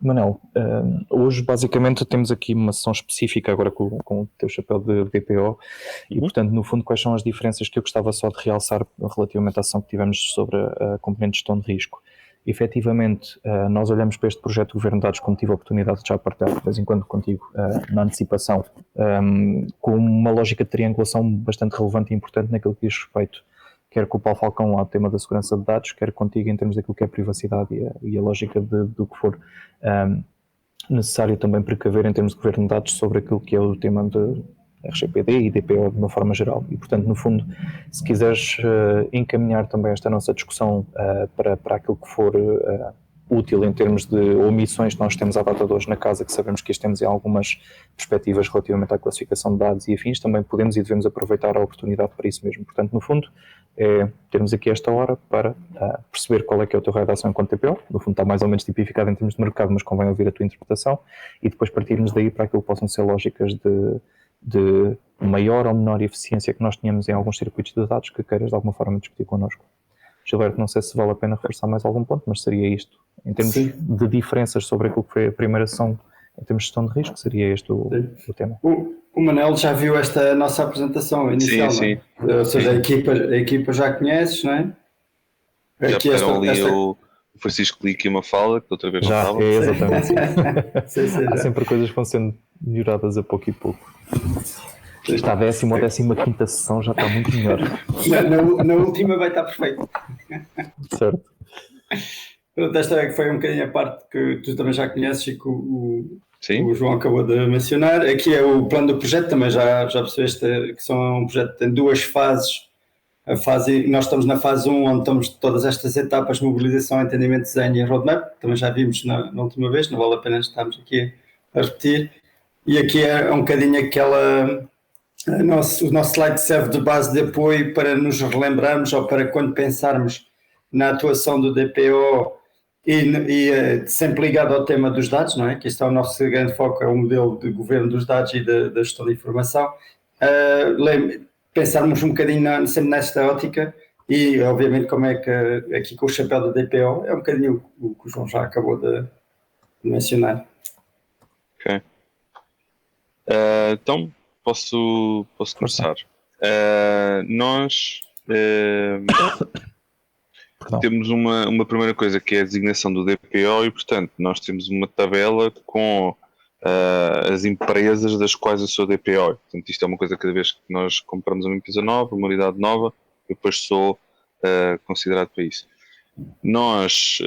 Manel, hoje basicamente temos aqui uma sessão específica agora com o teu chapéu de BPO e portanto no fundo quais são as diferenças que eu gostava só de realçar relativamente à sessão que tivemos sobre a componente de gestão de risco. Efetivamente, nós olhamos para este projeto de Governo de Dados, como tive a oportunidade de já partilhar de vez em quando contigo na antecipação, com uma lógica de triangulação bastante relevante e importante naquilo que diz respeito quer com o Paulo Falcão ao tema da segurança de dados, quer contigo em termos daquilo que é a privacidade e a lógica do que for necessário também precaver em termos de governo de dados sobre aquilo que é o tema de RGPD e DPO de uma forma geral. E, portanto, no fundo, se quiseres encaminhar também esta nossa discussão para aquilo que for útil em termos de omissões que nós temos à data de hoje na casa, que sabemos que temos em algumas perspectivas relativamente à classificação de dados e afins, também podemos e devemos aproveitar a oportunidade para isso mesmo. Portanto, no fundo, termos aqui esta hora para perceber qual é que é o teu raio de ação enquanto TPO, no fundo está mais ou menos tipificado em termos de mercado, mas convém ouvir a tua interpretação e depois partirmos daí para aquilo que possam ser lógicas de maior ou menor eficiência que nós tenhamos em alguns circuitos de dados que queiras de alguma forma discutir connosco. Gilberto, não sei se vale a pena reforçar mais algum ponto, mas seria isto. Em termos de diferenças sobre aquilo que foi a primeira sessão em termos de gestão de risco, seria este o tema. O Manel já viu esta nossa apresentação inicial, sim. Não é? Ou seja, a equipa já conheces, não é? Já pegaram ali o Francisco Lique e uma fala, que outra vez já, não estava. É exatamente sim. Há sempre coisas que vão sendo melhoradas a pouco e pouco. Esta a 10ª ou 15ª sessão já está muito melhor. Na última vai estar perfeito. Certo. Esta foi um bocadinho a parte que tu também já conheces e que o João acabou de mencionar. Aqui é o plano do projeto, também já percebeste que são um projeto que tem duas fases. Nós estamos na fase 1, onde estamos todas estas etapas: mobilização, entendimento, desenho e roadmap. Também já vimos na última vez, não vale a pena estarmos aqui a repetir. E aqui é um bocadinho o nosso slide serve de base de apoio para nos relembrarmos ou para quando pensarmos na atuação do DPO e sempre ligado ao tema dos dados, não é? Que este é o nosso grande foco, é o modelo de governo dos dados e da gestão de informação. Pensarmos um bocadinho sempre nesta ótica e, obviamente, como é que aqui com o chapéu do DPO é um bocadinho o que o João já acabou de mencionar. Ok. Então, posso começar. Nós temos uma primeira coisa que é a designação do DPO e, portanto, nós temos uma tabela com as empresas das quais eu sou DPO. Portanto, isto é uma coisa que cada vez que nós compramos uma empresa nova, uma unidade nova, eu depois sou considerado para isso. Nós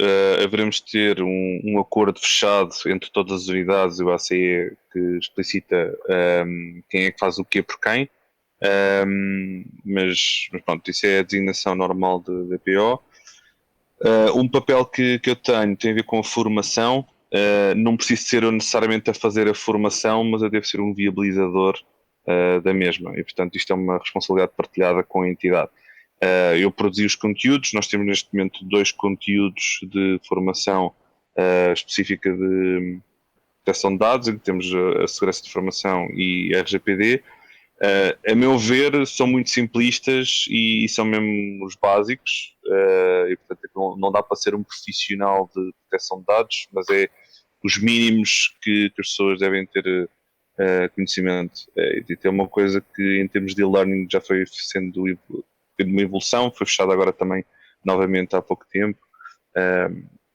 haveremos de ter um acordo fechado entre todas as unidades e o ACE que explicita quem é que faz o quê por quem, mas pronto, isso é a designação normal de DPO. Um papel que eu tenho tem a ver com a formação. Não preciso ser eu necessariamente a fazer a formação, mas eu devo ser um viabilizador da mesma e, portanto, isto é uma responsabilidade partilhada com a entidade. Eu produzi os conteúdos, nós temos neste momento 2 conteúdos de formação específica de proteção de dados, em que temos a segurança de informação e a RGPD. A meu ver, são muito simplistas e são mesmo os básicos, e portanto não dá para ser um profissional de proteção de dados, mas é os mínimos que as pessoas devem ter conhecimento. E tem uma coisa que em termos de e-learning já foi sendo uma evolução, foi fechada agora também novamente há pouco tempo,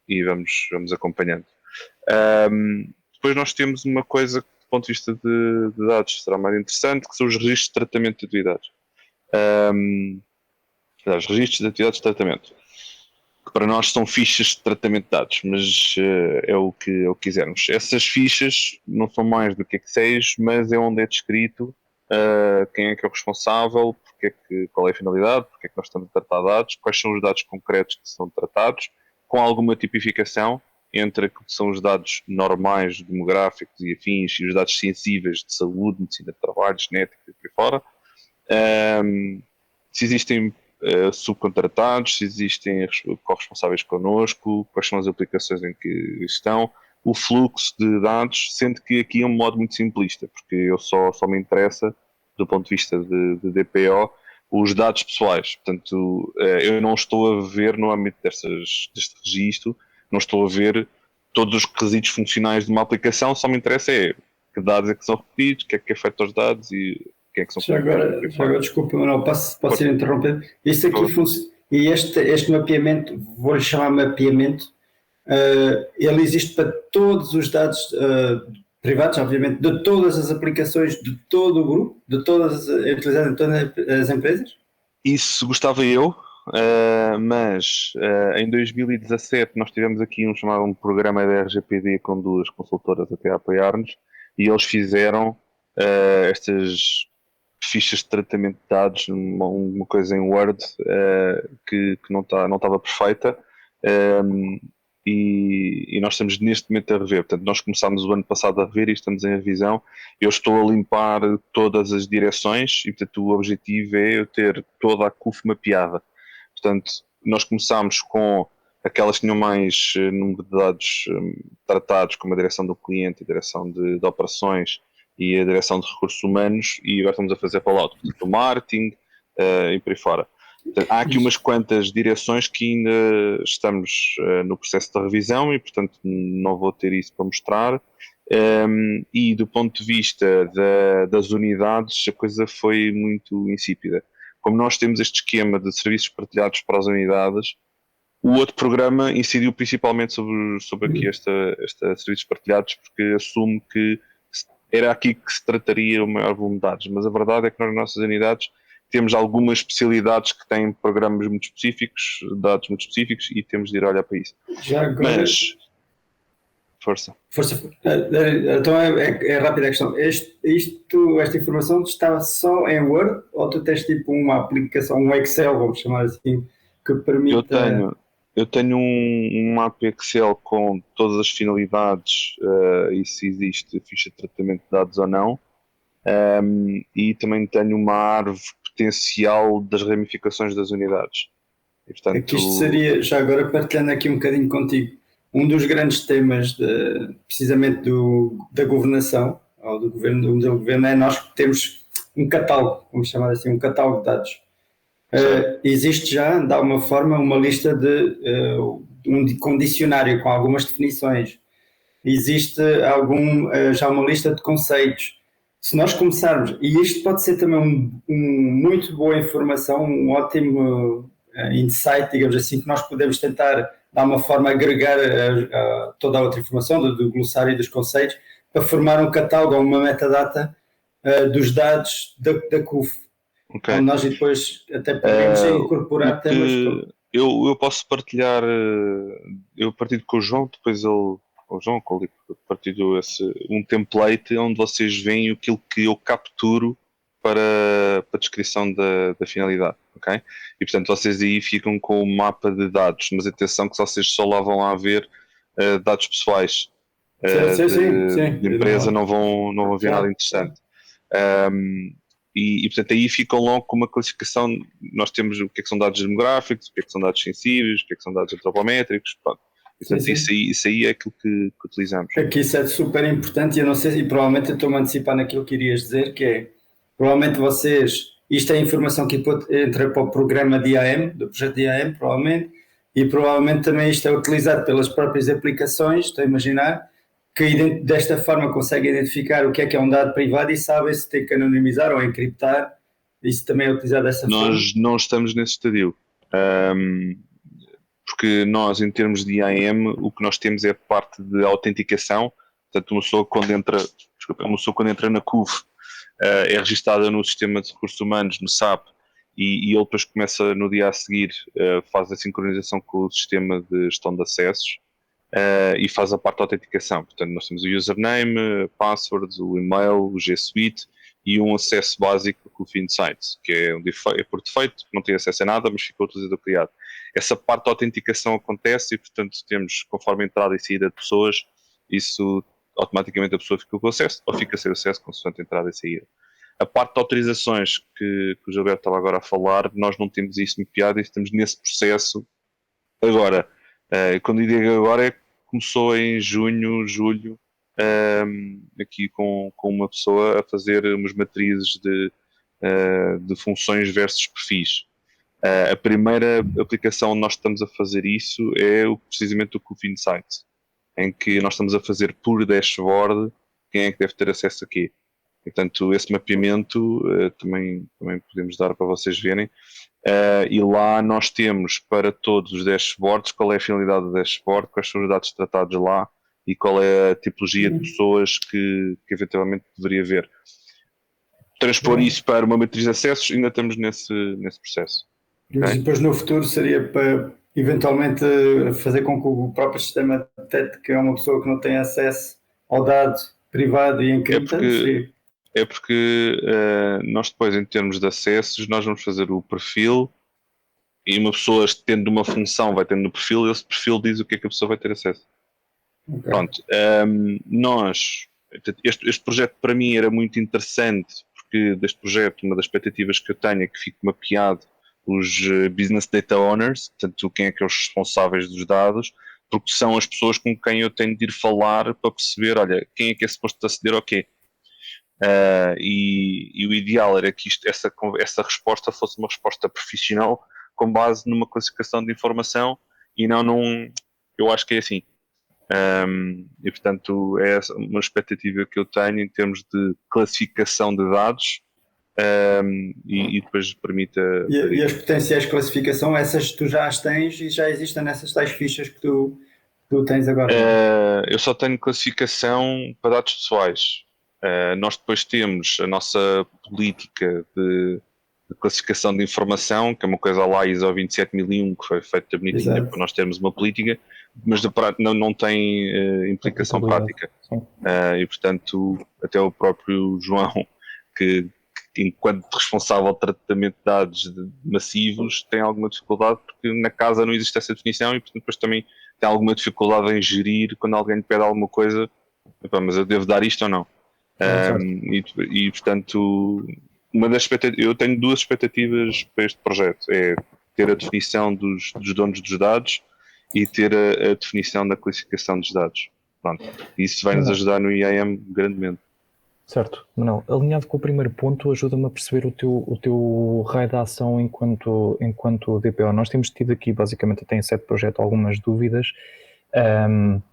e vamos acompanhando. Depois nós temos uma coisa que, do ponto de vista de dados, será mais interessante, que são os registros de tratamento de atividades. Os registros de atividades de tratamento, que para nós são fichas de tratamento de dados, mas é o que quisermos. Essas fichas não são mais do que Excel, mas é onde é descrito quem é que é o responsável, qual é a finalidade, porque é que nós estamos a tratar dados, quais são os dados concretos que são tratados, com alguma tipificação entre aquilo que são os dados normais, demográficos e afins, e os dados sensíveis de saúde, medicina de trabalho, genética e por aí fora. Se existem subcontratados, se existem corresponsáveis connosco, quais são as aplicações em que estão, o fluxo de dados, sendo que aqui é um modo muito simplista, porque eu só me interessa, do ponto de vista de DPO, os dados pessoais. Portanto, eu não estou a ver no âmbito deste registro, não estou a ver todos os requisitos funcionais de uma aplicação, só me interessa é que dados é que são repetidos, o que é feito aos dados e quem é que são. Já agora desculpa, não posso ser interrompido. Isto aqui e este mapeamento, vou-lhe chamar mapeamento, ele existe para todos os dados privados, obviamente, de todas as aplicações de todo o grupo, de todas utilizadas em todas as empresas? Isso gostava eu, mas em 2017 nós tivemos aqui um programa da RGPD com 2 consultoras até a apoiar-nos e eles fizeram estas fichas de tratamento de dados, uma coisa em Word que não estava perfeita. E nós estamos neste momento a rever. Portanto, nós começámos o ano passado a rever e estamos em revisão. Eu estou a limpar todas as direções e, portanto, o objetivo é eu ter toda a CUF mapeada. Portanto, nós começámos com aquelas que tinham mais número de dados tratados, como a direção do cliente, a direção de operações e a direção de recursos humanos, e agora estamos a fazer rollout do marketing e por aí fora. Portanto, há aqui umas quantas direções que ainda estamos no processo de revisão e, portanto, não vou ter isso para mostrar. E do ponto de vista das unidades, a coisa foi muito insípida. Como nós temos este esquema de serviços partilhados para as unidades, o outro programa incidiu principalmente sobre aqui esta serviços partilhados, porque assume que era aqui que se trataria o maior volume de dados, mas a verdade é que nas nossas unidades temos algumas especialidades que têm programas muito específicos, dados muito específicos, e temos de ir olhar para isso. Já agora... Mas, força. Então é rápida a questão. Esta informação está só em Word ou tu tens tipo uma aplicação, um Excel, vamos chamar assim, que permita... Eu tenho um mapa Excel com todas as finalidades e se existe ficha de tratamento de dados ou não. E também tenho uma árvore potencial das ramificações das unidades. E, portanto, aqui isto seria, já agora partilhando aqui um bocadinho contigo, um dos grandes temas precisamente da governação, ou do modelo de governo, é nós que temos um catálogo, vamos chamar assim, um catálogo de dados. Existe já, de alguma forma, uma lista com dicionário, com algumas definições. Existe já uma lista de conceitos. Se nós começarmos, e isto pode ser também muito boa informação, um ótimo insight, digamos assim, que nós podemos tentar, de alguma forma, agregar toda a outra informação do glossário e dos conceitos para formar um catálogo ou uma metadata dos dados da CUF. Okay. Onde nós depois até podemos incorporar temas. Eu posso partilhar, eu partilho com o João, depois o João partilhou um template onde vocês veem aquilo que eu capturo para a descrição da finalidade, ok? E portanto vocês aí ficam com o mapa de dados, mas atenção que vocês só lá vão lá ver dados pessoais de empresa, não vão ver nada interessante. E portanto aí ficam logo com uma classificação. Nós temos o que é que são dados demográficos, o que é que são dados sensíveis, o que é que são dados antropométricos, pronto. Portanto, isso aí é aquilo que utilizamos. Aqui isso é super importante e eu não sei, e provavelmente eu estou-me a antecipar naquilo que irias dizer, que é, provavelmente isto é informação que entra para o programa de IAM, do projeto de IAM, provavelmente, e provavelmente também isto é utilizado pelas próprias aplicações, estou a imaginar, que desta forma conseguem identificar o que é um dado privado e sabem se tem que anonimizar ou encriptar. Isso também é utilizado dessa forma. Nós não estamos nesse estadio. Porque nós, em termos de IAM, o que nós temos é a parte de autenticação. Portanto, uma pessoa quando entra na CUF é registada no sistema de recursos humanos, no SAP, e ele depois começa no dia a seguir, faz a sincronização com o sistema de gestão de acessos e faz a parte da autenticação. Portanto, nós temos o username, passwords, o e-mail, o G Suite e um acesso básico do CUF Insights, que é por defeito, não tem acesso a nada, mas fica o utilizador criado. Essa parte da autenticação acontece e, portanto, temos, conforme a entrada e saída de pessoas, isso automaticamente a pessoa fica com acesso ou fica sem acesso consoante a entrada e saída. A parte de autorizações que o Gilberto estava agora a falar, nós não temos isso mapeado e estamos nesse processo agora. Quando eu digo agora é que começou em junho, julho, aqui com uma pessoa a fazer umas matrizes de funções versus perfis. A primeira aplicação onde nós estamos a fazer isso é precisamente o CUF Insights. em que nós estamos a fazer por dashboard quem é que deve ter acesso aqui. Portanto, esse mapeamento também podemos dar para vocês verem. E lá nós temos para todos os dashboards qual é a finalidade do dashboard, quais são os dados tratados lá e qual é a tipologia de pessoas que eventualmente deveria haver. Transpor isso para uma matriz de acessos, ainda estamos nesse processo. Mas depois no futuro seria para eventualmente fazer com que o próprio sistema detecte que é uma pessoa que não tem acesso ao dado privado e encriptado? É porque nós depois, em termos de acessos, nós vamos fazer o perfil e uma pessoa tendo uma função vai tendo no perfil e esse perfil diz o que é que a pessoa vai ter acesso. Okay. Pronto, este projeto para mim era muito interessante porque deste projeto uma das expectativas que eu tenho é que fique mapeado os Business Data Owners, portanto quem é que é os responsáveis dos dados, porque são as pessoas com quem eu tenho de ir falar para perceber, olha, quem é que é suposto aceder ao quê. E o ideal era que essa resposta fosse uma resposta profissional com base numa classificação de informação e não eu acho que é assim. E portanto é uma expectativa que eu tenho em termos de classificação de dados e depois permite e as potenciais de classificação, essas tu já as tens e já existem nessas tais fichas que tu tens agora? Eu só tenho classificação para dados pessoais. Nós depois temos a nossa política de classificação de informação, que é uma coisa lá ISO 27001, que foi feita bonitinha para nós termos uma política, mas não tem implicação prática. E portanto, até o próprio João, que enquanto responsável de tratamento de dados massivos, tem alguma dificuldade, porque na casa não existe essa definição e portanto depois também tem alguma dificuldade em gerir quando alguém lhe pede alguma coisa, mas eu devo dar isto ou não? E portanto, eu tenho duas expectativas para este projeto, é ter a definição dos donos dos dados e ter a definição da classificação dos dados. Pronto. Isso vai nos ajudar no IAM grandemente. Certo, Manuel, alinhado com o primeiro ponto, ajuda-me a perceber o teu raio de ação enquanto DPO. Nós temos tido aqui, basicamente, até em 7 projetos, algumas dúvidas.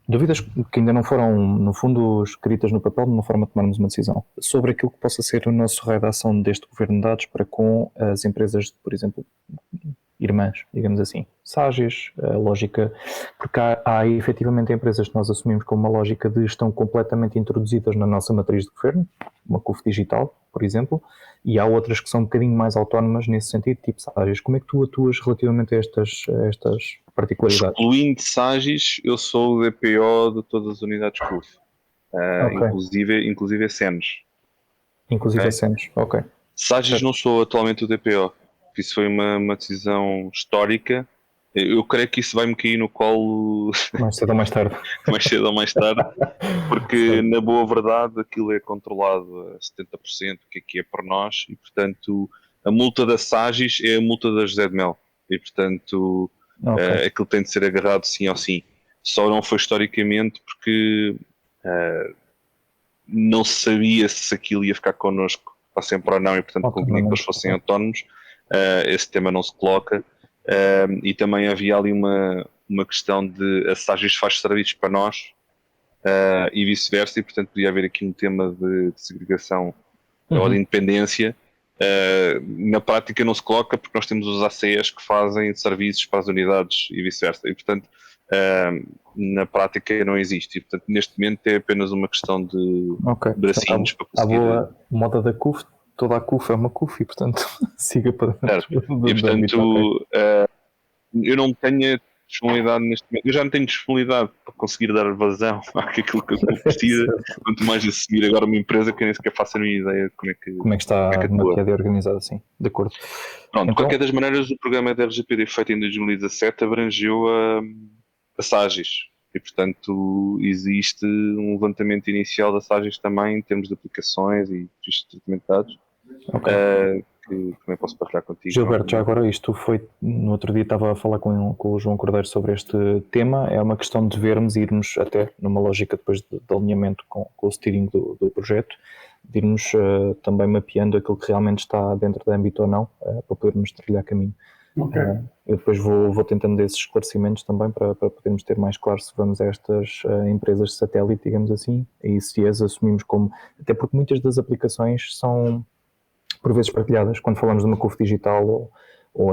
Dúvidas que ainda não foram, no fundo, escritas no papel de uma forma de tomarmos uma decisão sobre aquilo que possa ser o nosso raio de ação deste governo de dados para com as empresas, por exemplo, irmãs, digamos assim, Sagis, a lógica, porque há efetivamente empresas que nós assumimos como uma lógica de estão completamente introduzidas na nossa matriz de governo, uma CUF digital, por exemplo, e há outras que são um bocadinho mais autónomas nesse sentido, tipo Sagis. Como é que tu atuas relativamente a estas particularidades? Excluindo Sagis, eu sou o DPO de todas as unidades CUF, inclusive a SENS. Inclusive a SENS, ok. Sagis não sou atualmente o DPO. Isso foi uma decisão histórica. Eu creio que isso vai-me cair no colo mais cedo ou mais tarde. Mais cedo ou mais tarde, porque na boa verdade aquilo é controlado a 70%, o que é para nós, e portanto a multa da Sagis é a multa da José de Mel, e portanto aquilo tem de ser agarrado sim ou sim. Só não foi historicamente porque não se sabia se aquilo ia ficar connosco para sempre ou não, e portanto convinha que eles fossem autónomos. Esse tema não se coloca, e também havia ali uma questão de a Sagis faz serviços para nós e vice-versa, e portanto podia haver aqui um tema de segregação ou de independência. Na prática não se coloca porque nós temos os ACEs que fazem serviços para as unidades e vice-versa, e portanto na prática não existe, e portanto neste momento é apenas uma questão de bracinhos para conseguir. A boa moda da CUF, toda a CUF é uma CUF e portanto siga para dentro. E portanto eu não tenho disponibilidade neste momento, eu já não tenho disponibilidade para conseguir dar vazão àquilo que eu precisa, quanto mais assumir agora uma empresa que eu nem sequer faço a minha ideia de como é que está mapeada e organizada assim, de acordo. Pronto, de qualquer das maneiras o programa da RGPD feito em 2017 abrangeu a Sagis e portanto existe um levantamento inicial da Sagis também em termos de aplicações e de tratamento de dados. Que também posso partilhar contigo. Gilberto, já agora isto foi, no outro dia estava a falar com o João Cordeiro sobre este tema, é uma questão de vermos e irmos até numa lógica depois de alinhamento com o steering do projeto, de irmos também mapeando aquilo que realmente está dentro da âmbito ou não, para podermos trilhar caminho. Okay. Eu depois vou tentando esses esclarecimentos também para podermos ter mais claro se vamos a estas empresas de satélite, digamos assim, e se as assumimos como... Até porque muitas das aplicações são, por vezes, partilhadas. Quando falamos de uma CUF digital ou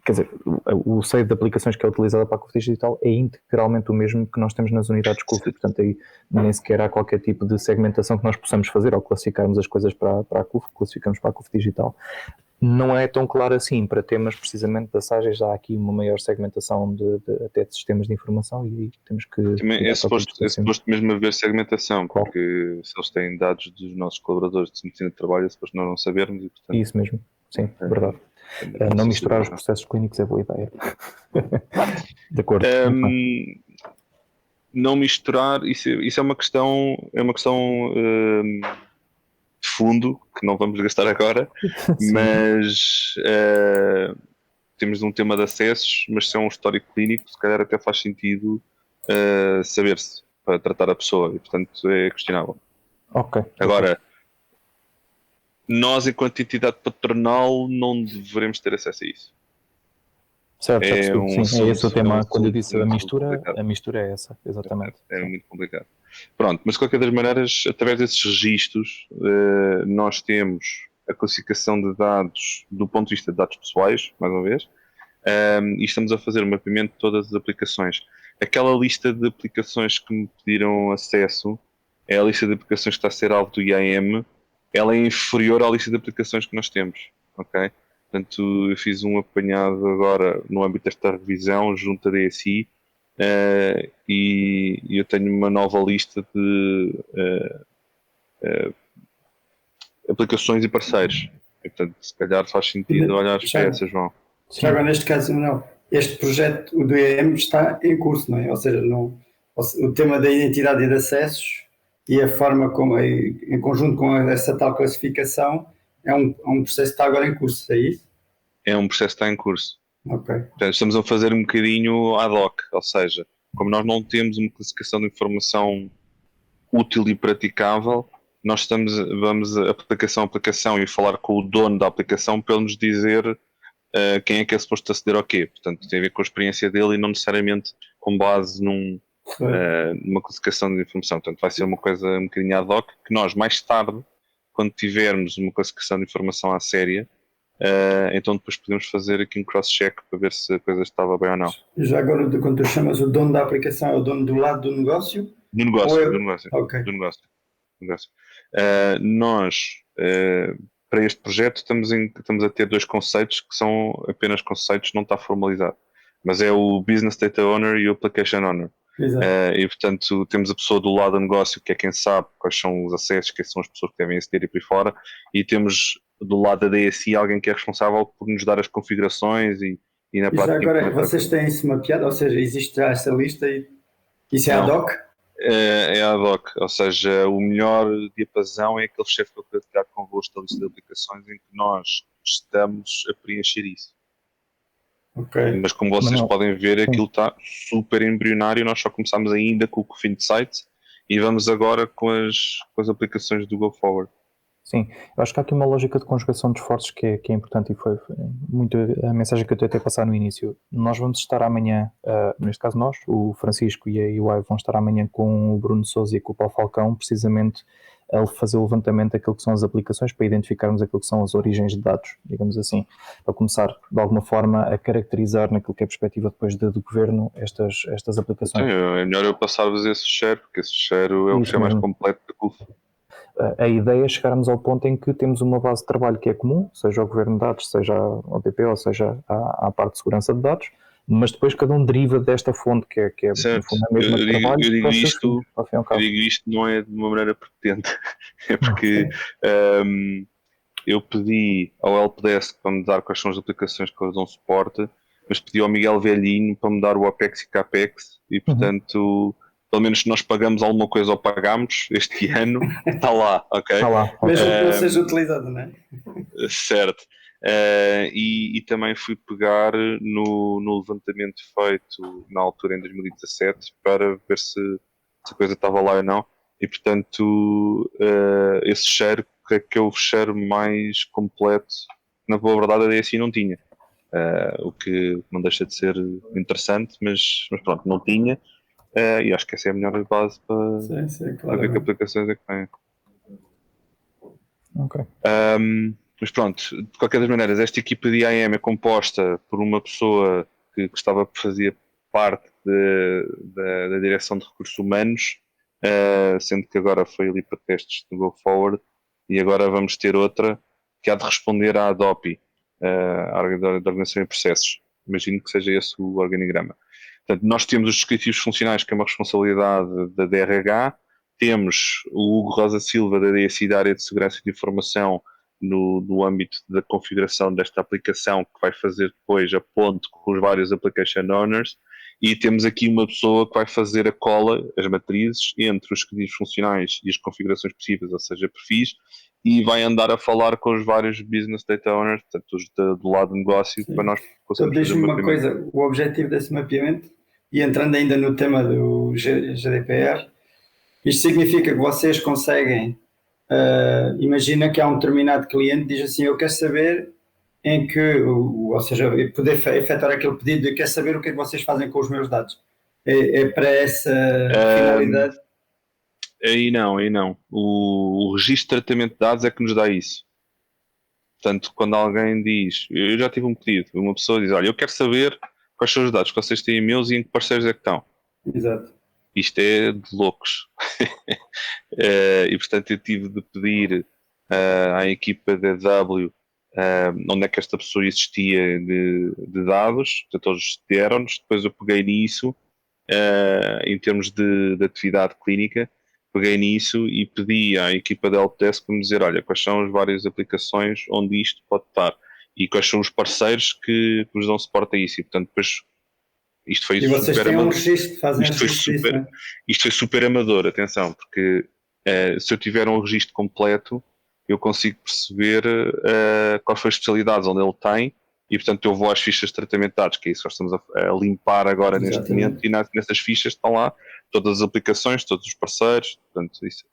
quer dizer, o seio de aplicações que é utilizado para a CUF digital é integralmente o mesmo que nós temos nas unidades CUF, e, portanto, aí nem sequer há qualquer tipo de segmentação que nós possamos fazer ao classificarmos as coisas para a CUF, classificamos para a CUF digital. Não é tão claro assim. Para temas precisamente de SAGES já há aqui uma maior segmentação até de sistemas de informação, e temos que... Também é suposto mesmo haver segmentação, claro. Porque se eles têm dados dos nossos colaboradores de medicina de trabalho, é suposto nós não sabermos. E, portanto, isso mesmo, sim, verdade. Não misturar os processos clínicos é boa ideia. De acordo. Não misturar, isso é uma questão de fundo, que não vamos gastar agora, mas temos um tema de acessos, mas se é um histórico clínico, se calhar até faz sentido saber-se para tratar a pessoa, e portanto é questionável. Ok. Agora, nós enquanto entidade patronal não deveremos ter acesso a isso. Certo, sim, é esse o tema. Quando eu disse a mistura é essa, exatamente. É muito complicado. Pronto, mas de qualquer das maneiras, através desses registros, nós temos a classificação de dados do ponto de vista de dados pessoais, mais uma vez, e estamos a fazer o mapeamento de todas as aplicações. Aquela lista de aplicações que me pediram acesso é a lista de aplicações que está a ser alvo do IAM, ela é inferior à lista de aplicações que nós temos, ok? Portanto, eu fiz um apanhado agora no âmbito desta revisão junto à DSI e eu tenho uma nova lista de aplicações e parceiros. E, portanto, se calhar faz sentido olhar para essas, João. Já agora, neste caso, não. Este projeto, o do IAM, está em curso, não é? Ou seja, o tema da identidade e de acessos e a forma como, em conjunto com essa tal classificação, é um processo que está agora em curso, é isso? É um processo que está em curso. Ok. Portanto, estamos a fazer um bocadinho ad hoc, ou seja, como nós não temos uma classificação de informação útil e praticável, nós vamos aplicação a aplicação e falar com o dono da aplicação para ele nos dizer quem é que é suposto aceder ao quê. Portanto, tem a ver com a experiência dele e não necessariamente com base numa classificação de informação. Portanto, vai ser uma coisa um bocadinho ad hoc, que nós mais tarde, quando tivermos uma classificação de informação à séria, então depois podemos fazer aqui um cross-check para ver se a coisa estava bem ou não. Já agora, quando tu chamas o dono da aplicação, é o dono do lado do negócio? Do negócio. Okay. Do negócio. Nós, para este projeto, estamos a ter dois conceitos que são apenas conceitos, não está formalizado. Mas é o Business Data Owner e o Application Owner. E, portanto, temos a pessoa do lado do negócio, que é quem sabe quais são os acessos, quem são as pessoas que devem aceder e por aí fora, e temos do lado da DSI alguém que é responsável por nos dar as configurações e na prática... E já agora, vocês têm isso mapeado? Ou seja, existe já essa lista e isso é ad hoc? É ad hoc, ou seja, o melhor diapasão é aquele chefe que eu quero tirar convosco da lista de aplicações em que nós estamos a preencher isso. Okay. Mas como vocês podem ver, aquilo está super embrionário. Nós só começamos ainda com o Cofin Site e vamos agora com as aplicações do Go Forward. Sim, eu acho que há aqui uma lógica de conjugação de esforços que é importante, e foi muito a mensagem que eu tentei passar no início. Nós vamos estar amanhã, neste caso nós, o Francisco e a EY vão estar amanhã com o Bruno Sousa e com o Paulo Falcão, precisamente a fazer o levantamento daquilo que são as aplicações, para identificarmos aquilo que são as origens de dados, digamos assim, para começar de alguma forma a caracterizar naquilo que é a perspectiva depois do governo estas aplicações. Sim, é melhor eu passar-vos esse share, porque esse share é o share mais completo da CUF. A ideia é chegarmos ao ponto em que temos uma base de trabalho que é comum, seja ao governo de dados, seja ao DPO, seja à parte de segurança de dados, mas depois cada um deriva desta fonte que é no fundo a mesma de trabalho. Eu digo isto não é de uma maneira pretendente, é porque eu pedi ao Helpdesk para me dar quais são as aplicações que eles dão suporte, mas pedi ao Miguel Velhinho para me dar o Apex e Capex e portanto... Pelo menos se nós pagamos alguma coisa ou pagamos este ano, está lá, ok? Está lá. Mesmo que não seja utilizado, não é? Certo. E também fui pegar no levantamento feito na altura em 2017 para ver se a coisa estava lá ou não. E portanto, esse share que é o share mais completo, na boa verdade, a DSI não tinha. o que não deixa de ser interessante, mas pronto, não tinha, e acho que essa é a melhor base para ver que aplicações é que tem. Ok. Mas pronto, de qualquer das maneiras, esta equipa de IAM é composta por uma pessoa que fazia parte da direção de recursos humanos, sendo que agora foi ali para testes do Go Forward, e agora vamos ter outra que há de responder à ADOPI, a Organização de Processos. Imagino que seja esse o organigrama. Portanto, nós temos os descritivos funcionais, que é uma responsabilidade da DRH, temos o Hugo Rosa Silva, da DSI, da área de segurança de informação, no âmbito da configuração desta aplicação, que vai fazer depois a ponte com os vários application owners, e temos aqui uma pessoa que vai fazer a cola, as matrizes, entre os descritivos funcionais e as configurações possíveis, ou seja, perfis, e vai andar a falar com os vários business data owners, portanto, os do lado do negócio, para nós conseguirmos fazer uma coisa, o objetivo desse mapeamento, e entrando ainda no tema do GDPR, isto significa que vocês conseguem, imagina que há um determinado cliente que diz assim, eu quero saber em que, ou seja, poder efetuar aquele pedido de quer saber o que é que vocês fazem com os meus dados. É para essa finalidade? Aí não. O registro de tratamento de dados é que nos dá isso. Portanto, quando alguém diz, eu já tive um pedido, uma pessoa diz, olha, eu quero saber quais são os dados que vocês têm meus e em que parceiros é que estão. Exato. Isto é de loucos. E portanto eu tive de pedir à equipa da W onde é que esta pessoa existia de dados, portanto eles deram-nos, depois eu peguei nisso em termos de atividade clínica, peguei nisso e pedi à equipa da Helpdesk para me dizer, olha, quais são as várias aplicações onde isto pode estar e quais são os parceiros que nos dão suporte a isso, e portanto depois isto foi e vocês super têm amador. Um registro, fazem Isto foi super amador, atenção, porque se eu tiver um registro completo, eu consigo perceber quais foram as especialidades onde ele tem, e portanto eu vou às fichas de tratamento de dados, que é isso que nós estamos a limpar agora. Exatamente. Neste momento, e nessas fichas estão lá todas as aplicações, todos os parceiros, portanto isso.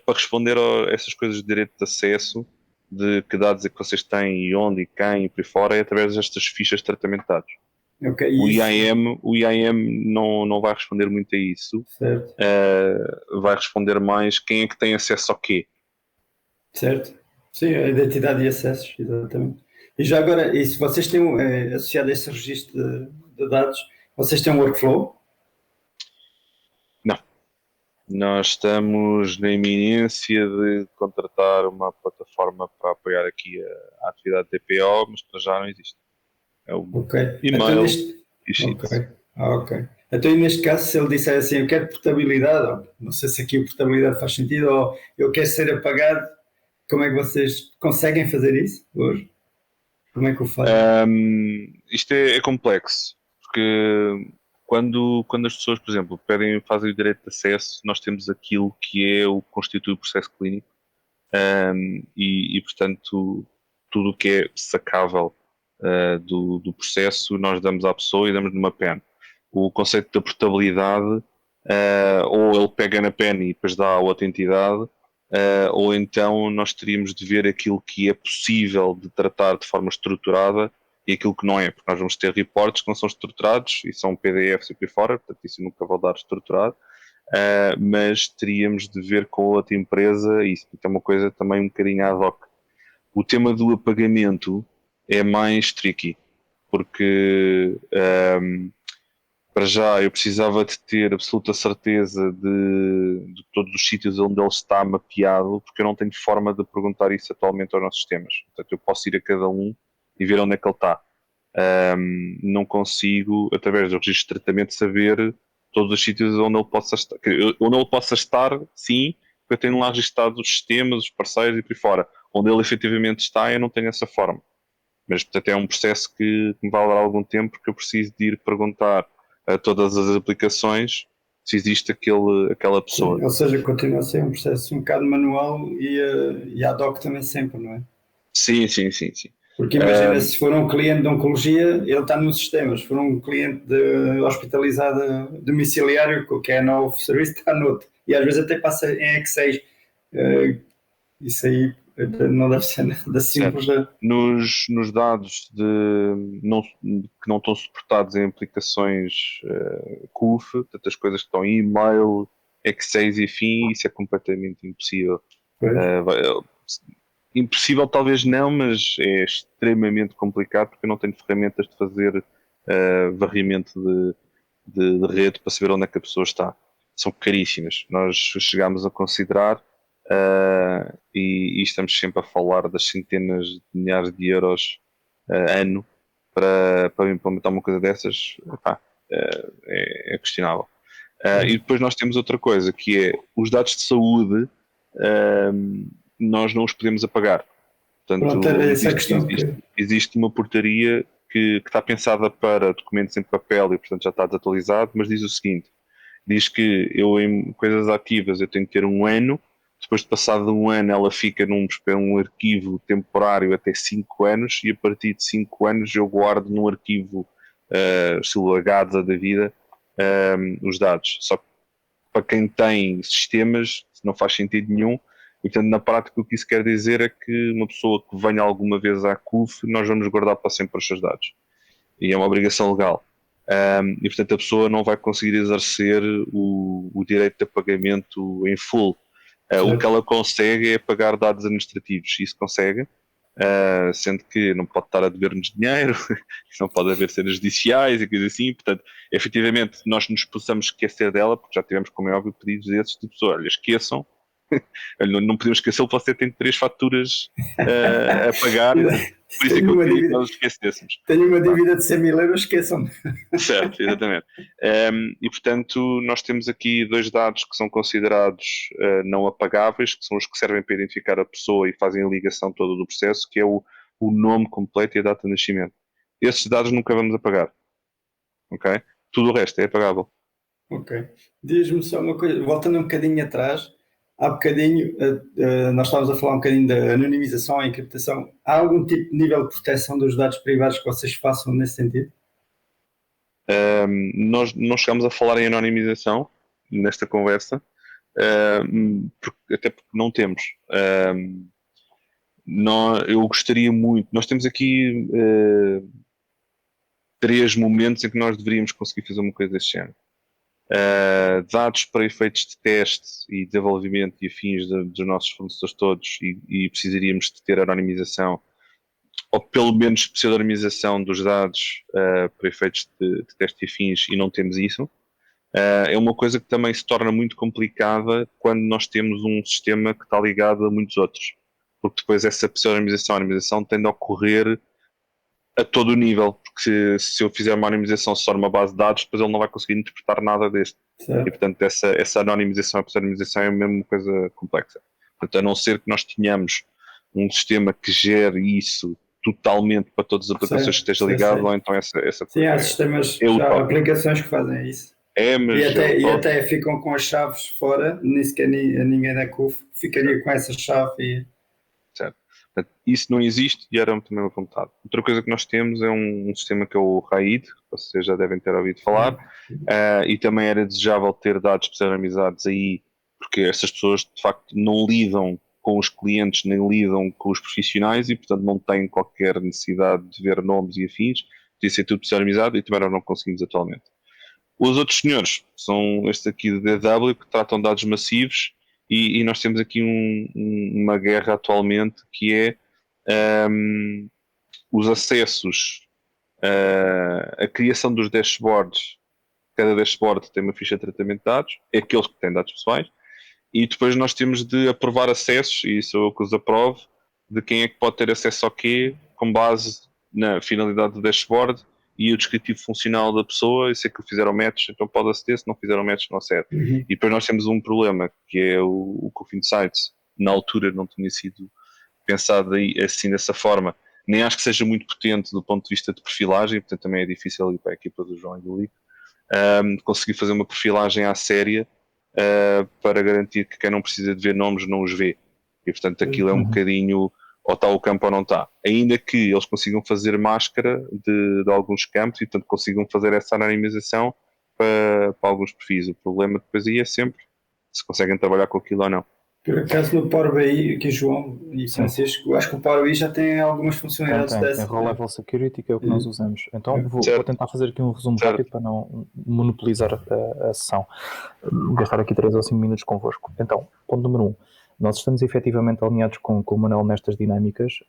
Para responder a essas coisas de direito de acesso, de que dados é que vocês têm e onde e quem e por aí fora, é através destas fichas de tratamento de dados. Okay, o IAM não vai responder muito a isso. Certo. Vai responder mais quem é que tem acesso ao quê. Certo. Sim, a identidade e acessos, exatamente. E já agora, e se vocês têm associado a esse registro de dados, vocês têm um workflow? Não. Nós estamos na iminência de contratar uma plataforma para apoiar aqui a atividade de DPO, mas para já não existe. É o e-mail e sheets. Ok. Então, neste caso, se ele disser assim, eu quero portabilidade, não sei se aqui a portabilidade faz sentido, ou eu quero ser apagado, como é que vocês conseguem fazer isso hoje? Como é que o fazem? Isto é complexo, porque quando as pessoas, por exemplo, fazem o direito de acesso, nós temos aquilo que constitui o processo clínico, e portanto, tudo o que é sacável do processo, nós damos à pessoa e damos numa pen. O conceito da portabilidade, ou ele pega na pen e depois dá a outra entidade, ou então nós teríamos de ver aquilo que é possível de tratar de forma estruturada e aquilo que não é, porque nós vamos ter reportes que não são estruturados e são PDFs e por aí fora, portanto isso nunca vou dar estruturado, mas teríamos de ver com outra empresa, e isso é uma coisa também um bocadinho ad hoc. O tema do apagamento é mais tricky, porque para já eu precisava de ter absoluta certeza de todos os sítios onde ele está mapeado, porque eu não tenho forma de perguntar isso atualmente aos nossos sistemas. Portanto, eu posso ir a cada um e ver onde é que ele está. Não consigo, através do registro de tratamento, saber todos os sítios onde ele possa estar. Onde ele possa estar, sim, porque eu tenho lá registrados os sistemas, os parceiros e por aí fora. Onde ele efetivamente está, eu não tenho essa forma. Mas, portanto, é um processo que me vai levar algum tempo, porque eu preciso de ir perguntar a todas as aplicações se existe aquela pessoa. Sim, ou seja, continua a ser um processo um bocado manual e ad hoc também sempre, não é? Sim. Porque imagina, se for um cliente de oncologia, ele está num sistema. Se for um cliente hospitalizado domiciliário, que é novo serviço, está no outro. E às vezes até passa em X6. Isso aí Não deve ser nada simples. Nos dados que não estão suportados em aplicações CUF, portanto, as coisas que estão em e-mail, Excel e afim, isso é completamente impossível. Impossível talvez não, mas é extremamente complicado porque eu não tenho ferramentas de fazer varrimento de rede para saber onde é que a pessoa está. São caríssimas. Nós chegámos a considerar e estamos sempre a falar das centenas de milhares de euros ano para implementar uma coisa dessas. É questionável. E depois nós temos outra coisa, que é os dados de saúde, nós não os podemos apagar. Portanto, existe uma portaria que está pensada para documentos em papel e, portanto, já está desatualizado, mas diz o seguinte, diz que eu em coisas ativas eu tenho que ter 1 ano, depois de passado 1 ano ela fica num arquivo temporário até 5 anos e a partir de 5 anos eu guardo num arquivo estilo HDA da vida os dados. Só que para quem tem sistemas não faz sentido nenhum. E, portanto, na prática, o que isso quer dizer é que uma pessoa que venha alguma vez à CUF, nós vamos guardar para sempre os seus dados. E é uma obrigação legal. E, portanto, a pessoa não vai conseguir exercer o direito de pagamento em full. O que ela consegue é pagar dados administrativos. Isso consegue, sendo que não pode estar a dever-nos dinheiro, não pode haver cenas judiciais e coisas assim. Portanto, efetivamente, nós nos possamos esquecer dela, porque já tivemos, como é óbvio, pedidos desses de pessoas. Olha, esqueçam. Não podemos esquecer que você tem 3 faturas a pagar, por isso é que eu queria que nós esquecêssemos. Tenho uma dívida de 100 mil euros, esqueçam-me. Certo, exatamente. E portanto, nós temos aqui 2 dados que são considerados não apagáveis, que são os que servem para identificar a pessoa e fazem a ligação toda do processo, que é o nome completo e a data de nascimento. Esses dados nunca vamos apagar. Ok? Tudo o resto é apagável. Ok. Diz-me só uma coisa, voltando um bocadinho atrás. Há bocadinho, nós estávamos a falar um bocadinho da anonimização e encriptação. Há algum tipo de nível de proteção dos dados privados que vocês façam nesse sentido? Nós não chegamos a falar em anonimização nesta conversa, até porque não temos. Eu gostaria muito. Nós temos aqui 3 momentos em que nós deveríamos conseguir fazer uma coisa deste género. Dados para efeitos de teste e desenvolvimento e afins dos nossos fornecedores todos e precisaríamos de ter anonimização ou pelo menos pseudonimização dos dados para efeitos de teste e afins e não temos isso. É uma coisa que também se torna muito complicada quando nós temos um sistema que está ligado a muitos outros, porque depois essa pseudonimização e anonimização tende a ocorrer a todo o nível, porque se eu fizer uma anonimização só numa base de dados, depois ele não vai conseguir interpretar nada deste. Certo. E portanto essa anonimização e pseudonimização é a mesma coisa complexa. Portanto, a não ser que nós tenhamos um sistema que gere isso totalmente para todas as aplicações que esteja ligado, ou então essa sim, há sistemas, já aplicações que fazem isso. Mas e até ficam com as chaves fora, nem sequer ninguém da CUF ficaria com essa chave. Certo. Portanto, isso não existe e era também uma vontade. Outra coisa que nós temos é um sistema que é o RAID, que vocês já devem ter ouvido falar, e também era desejável ter dados pseudonimizados aí, porque essas pessoas de facto não lidam com os clientes nem lidam com os profissionais e portanto não têm qualquer necessidade de ver nomes e afins, podia ser tudo pseudonimizado e também nós não conseguimos atualmente. Os outros senhores são este aqui de DW, que tratam dados massivos, e nós temos aqui uma guerra atualmente que é os acessos, a criação dos dashboards. Cada dashboard tem uma ficha de tratamento de dados, é aqueles que têm dados pessoais, e depois nós temos de aprovar acessos, e isso eu que os aprovo, de quem é que pode ter acesso ao quê, com base na finalidade do dashboard e o descritivo funcional da pessoa, e se é que fizeram match, então pode aceder, se não fizeram match, não acede. E depois nós temos um problema, que é o Coof Insights, na altura não tinha sido pensado aí, assim dessa forma, nem acho que seja muito potente do ponto de vista de perfilagem, portanto também é difícil ali para a equipa do João e do Lico, conseguir fazer uma perfilagem à séria para garantir que quem não precisa de ver nomes não os vê. E portanto aquilo é um bocadinho ou está o campo ou não está. Ainda que eles consigam fazer máscara de alguns campos e portanto consigam fazer essa anonimização para alguns perfis. O problema depois aí é sempre se conseguem trabalhar com aquilo ou não. Por acaso no Power BI, aqui João e Francisco, acho que o Power BI já tem algumas funcionalidades dessas. Tem Role Level Security, que é o que nós usamos. Então vou tentar fazer aqui um resumo rápido para não monopolizar a sessão. Gastar aqui 3 ou 5 minutos convosco. Então, ponto número 1. Nós estamos efetivamente alinhados com o Manel nestas dinâmicas,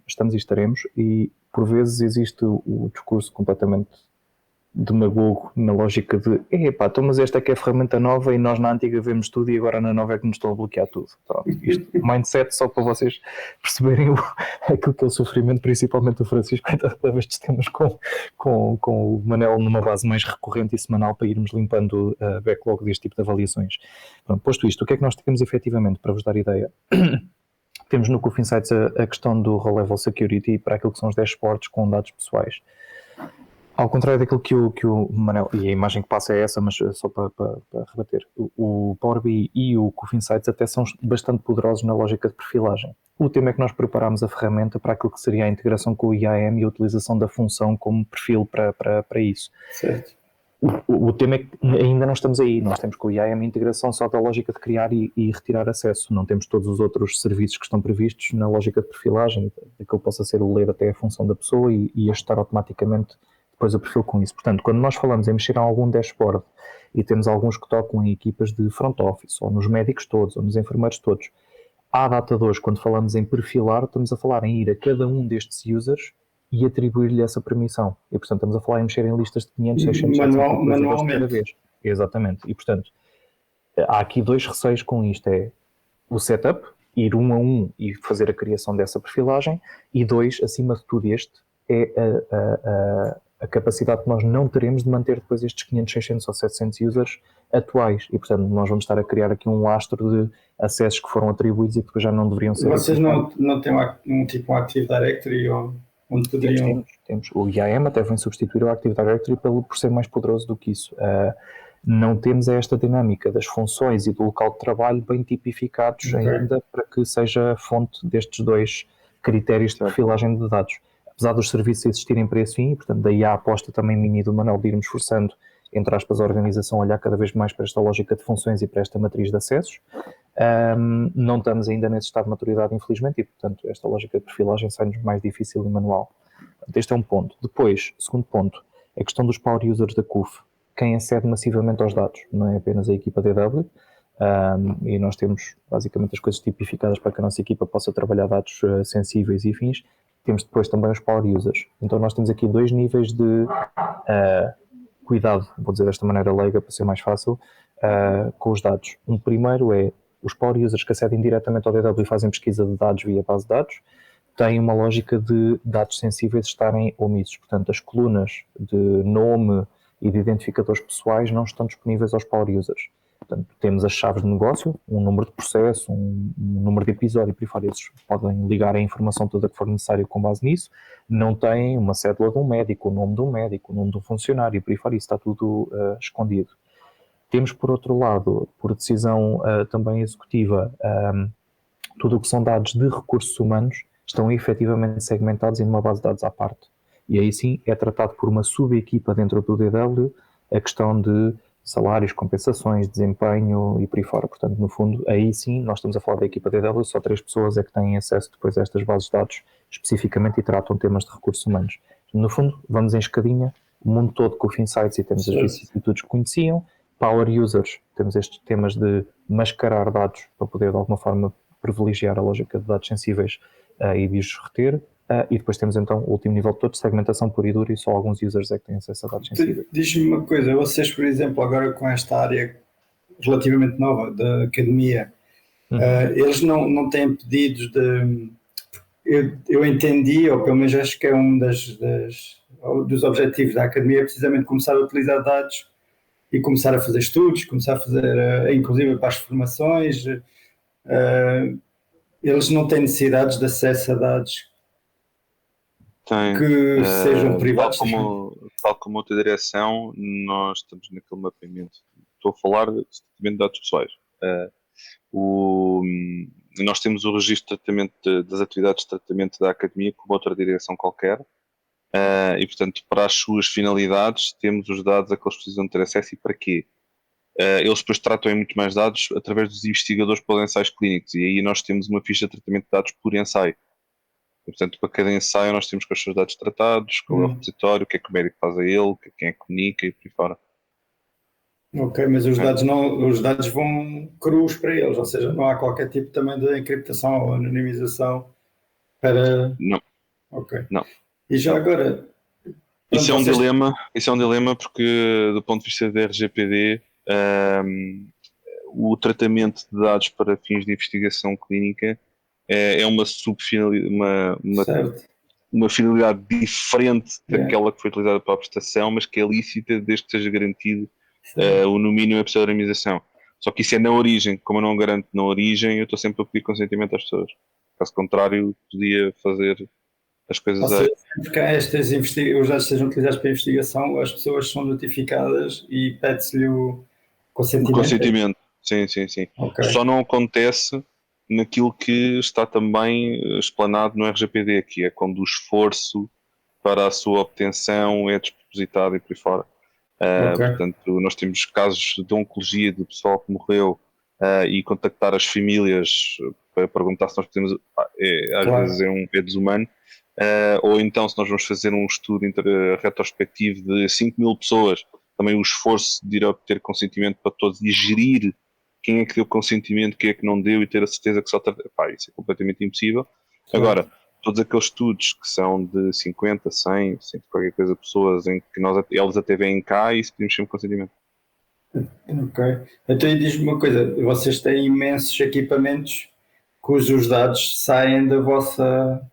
estamos e estaremos, e por vezes existe o discurso completamente demagogo na lógica de então, mas esta é que é a ferramenta nova e nós na antiga vemos tudo e agora na nova é que nos estão a bloquear tudo. Pronto, isto, mindset só para vocês perceberem aquilo que é o sofrimento, principalmente do Francisco, cada vez que estamos com o Manel numa base mais recorrente e semanal para irmos limpando a backlog deste tipo de avaliações. Pronto, posto isto, o que é que nós temos efetivamente, para vos dar ideia? Temos no Cuf Insights a questão do Role Level Security para aquilo que são os dashboards com dados pessoais. Ao contrário daquilo que o Manel, e a imagem que passa é essa, mas só para rebater, o Power BI e o Cuf Insights até são bastante poderosos na lógica de perfilagem. O tema é que nós preparámos a ferramenta para aquilo que seria a integração com o IAM e a utilização da função como perfil para isso. Certo. O tema é que ainda não estamos aí, nós temos com o IAM a integração só da lógica de criar e retirar acesso, não temos todos os outros serviços que estão previstos na lógica de perfilagem, aquilo possa ser o ler até a função da pessoa e ajustar automaticamente depois o perfil com isso. Portanto, quando nós falamos em mexer em algum dashboard e temos alguns que tocam em equipas de front office, ou nos médicos todos, ou nos enfermeiros todos, à data de hoje, quando falamos em perfilar, estamos a falar em ir a cada um destes users e atribuir-lhe essa permissão. E, portanto, estamos a falar em mexer em listas de 500, 600, 700 coisas cada vez. Exatamente. E, portanto, há aqui 2 receios com isto. É o setup, ir um a um e fazer a criação dessa perfilagem, e 2, acima de tudo é a capacidade que nós não teremos de manter depois estes 500, 600 ou 700 users atuais. E, portanto, nós vamos estar a criar aqui um lastro de acessos que foram atribuídos e que depois já não deveriam ser. Vocês não têm um Active Directory onde poderiam... Temos. O IAM até vem substituir o Active Directory por ser mais poderoso do que isso. Não temos esta dinâmica das funções e do local de trabalho bem tipificados ainda para que seja a fonte destes 2 critérios de perfilagem de dados. Apesar dos serviços existirem para esse fim, e portanto daí a aposta também minha do Manuel de irmos forçando, entre aspas, a organização a olhar cada vez mais para esta lógica de funções e para esta matriz de acessos. Não estamos ainda nesse estado de maturidade, infelizmente, e portanto esta lógica de perfilagem sai-nos mais difícil e manual. Este é um ponto. Depois, segundo ponto, a questão dos power users da CUF. Quem acede massivamente aos dados, não é apenas a equipa DW, e nós temos basicamente as coisas tipificadas para que a nossa equipa possa trabalhar dados sensíveis e afins. Temos depois também os power users. Então nós temos aqui 2 níveis de cuidado, vou dizer desta maneira leiga para ser mais fácil, com os dados. Um primeiro é os power users que acedem diretamente ao DW e fazem pesquisa de dados via base de dados, têm uma lógica de dados sensíveis estarem omissos. Portanto, as colunas de nome e de identificadores pessoais não estão disponíveis aos power users. Portanto, temos as chaves de negócio, um número de processo, um número de episódio, e por aí fora, eles podem ligar a informação toda que for necessária com base nisso. Não têm uma cédula de um médico, o nome de um médico, o nome de um funcionário, e por aí fora, isso está tudo escondido. Temos, por outro lado, por decisão também executiva, tudo o que são dados de recursos humanos estão efetivamente segmentados em uma base de dados à parte. E aí sim é tratado por uma subequipa dentro do DW a questão de salários, compensações, desempenho e por aí fora. Portanto, no fundo, aí sim, nós estamos a falar da equipa DW, só 3 pessoas é que têm acesso depois a estas bases de dados especificamente e tratam temas de recursos humanos. No fundo, vamos em escadinha, o mundo todo com o Insights e temos as vicissitudes que conheciam, Power Users, temos estes temas de mascarar dados para poder de alguma forma privilegiar a lógica de dados sensíveis e de os reter. E depois temos então o último nível de todo, segmentação pura e dura, e só alguns users é que têm acesso a dados sensíveis. Diz-me uma coisa, vocês, por exemplo, agora com esta área relativamente nova da academia, eles não têm pedidos de... Eu entendi, ou pelo menos acho que é um dos objetivos da academia, é precisamente começar a utilizar dados e começar a fazer estudos, começar a fazer, inclusive para as formações. Eles não têm necessidades de acesso a dados que sejam privados. Tal como outra direção, nós estamos naquele mapeamento. Estou a falar de dados pessoais. Nós temos o registro de tratamento das atividades de tratamento da academia como outra direção qualquer. E, portanto, para as suas finalidades, temos os dados a que eles precisam ter acesso e para quê? eles depois tratam em muito mais dados através dos investigadores para os ensaios clínicos, e aí nós temos uma ficha de tratamento de dados por ensaio. E, portanto, para cada ensaio nós temos com os seus dados tratados, qual é o repositório, o que é que o médico faz a ele, quem é que comunica e por aí fora. Ok, mas os dados vão crus para eles, ou seja, não há qualquer tipo também de encriptação ou anonimização para... Não. Ok. Não. E já agora... Isso é um dilema porque, do ponto de vista da RGPD, o tratamento de dados para fins de investigação clínica é uma finalidade diferente daquela que foi utilizada para a prestação, mas que é lícita desde que seja garantido no mínimo a pseudonimização. Só que isso é na origem. Como eu não garanto na origem, eu estou sempre a pedir consentimento às pessoas. Caso contrário, podia fazer as coisas... Ou seja, sempre que os dados sejam utilizados para investigação, as pessoas são notificadas e pede-se-lhe o consentimento. O consentimento, sim. Okay. Só não acontece naquilo que está também explanado no RGPD, que é quando o esforço para a sua obtenção é despropositado e por aí fora. Portanto, nós temos casos de oncologia de pessoal que morreu e contactar as famílias para perguntar se nós podemos... às vezes é desumano. Ou então, se nós vamos fazer um estudo retrospectivo de 5.000 pessoas, também o esforço de ir obter consentimento para todos e gerir quem é que deu consentimento, quem é que não deu e ter a certeza que só... isso é completamente impossível. Agora, todos aqueles estudos que são de 50, 100, qualquer coisa, pessoas em que eles até vêm cá e isso pedimos sempre consentimento. Ok. Então diz-me uma coisa, vocês têm imensos equipamentos cujos dados saem da vossa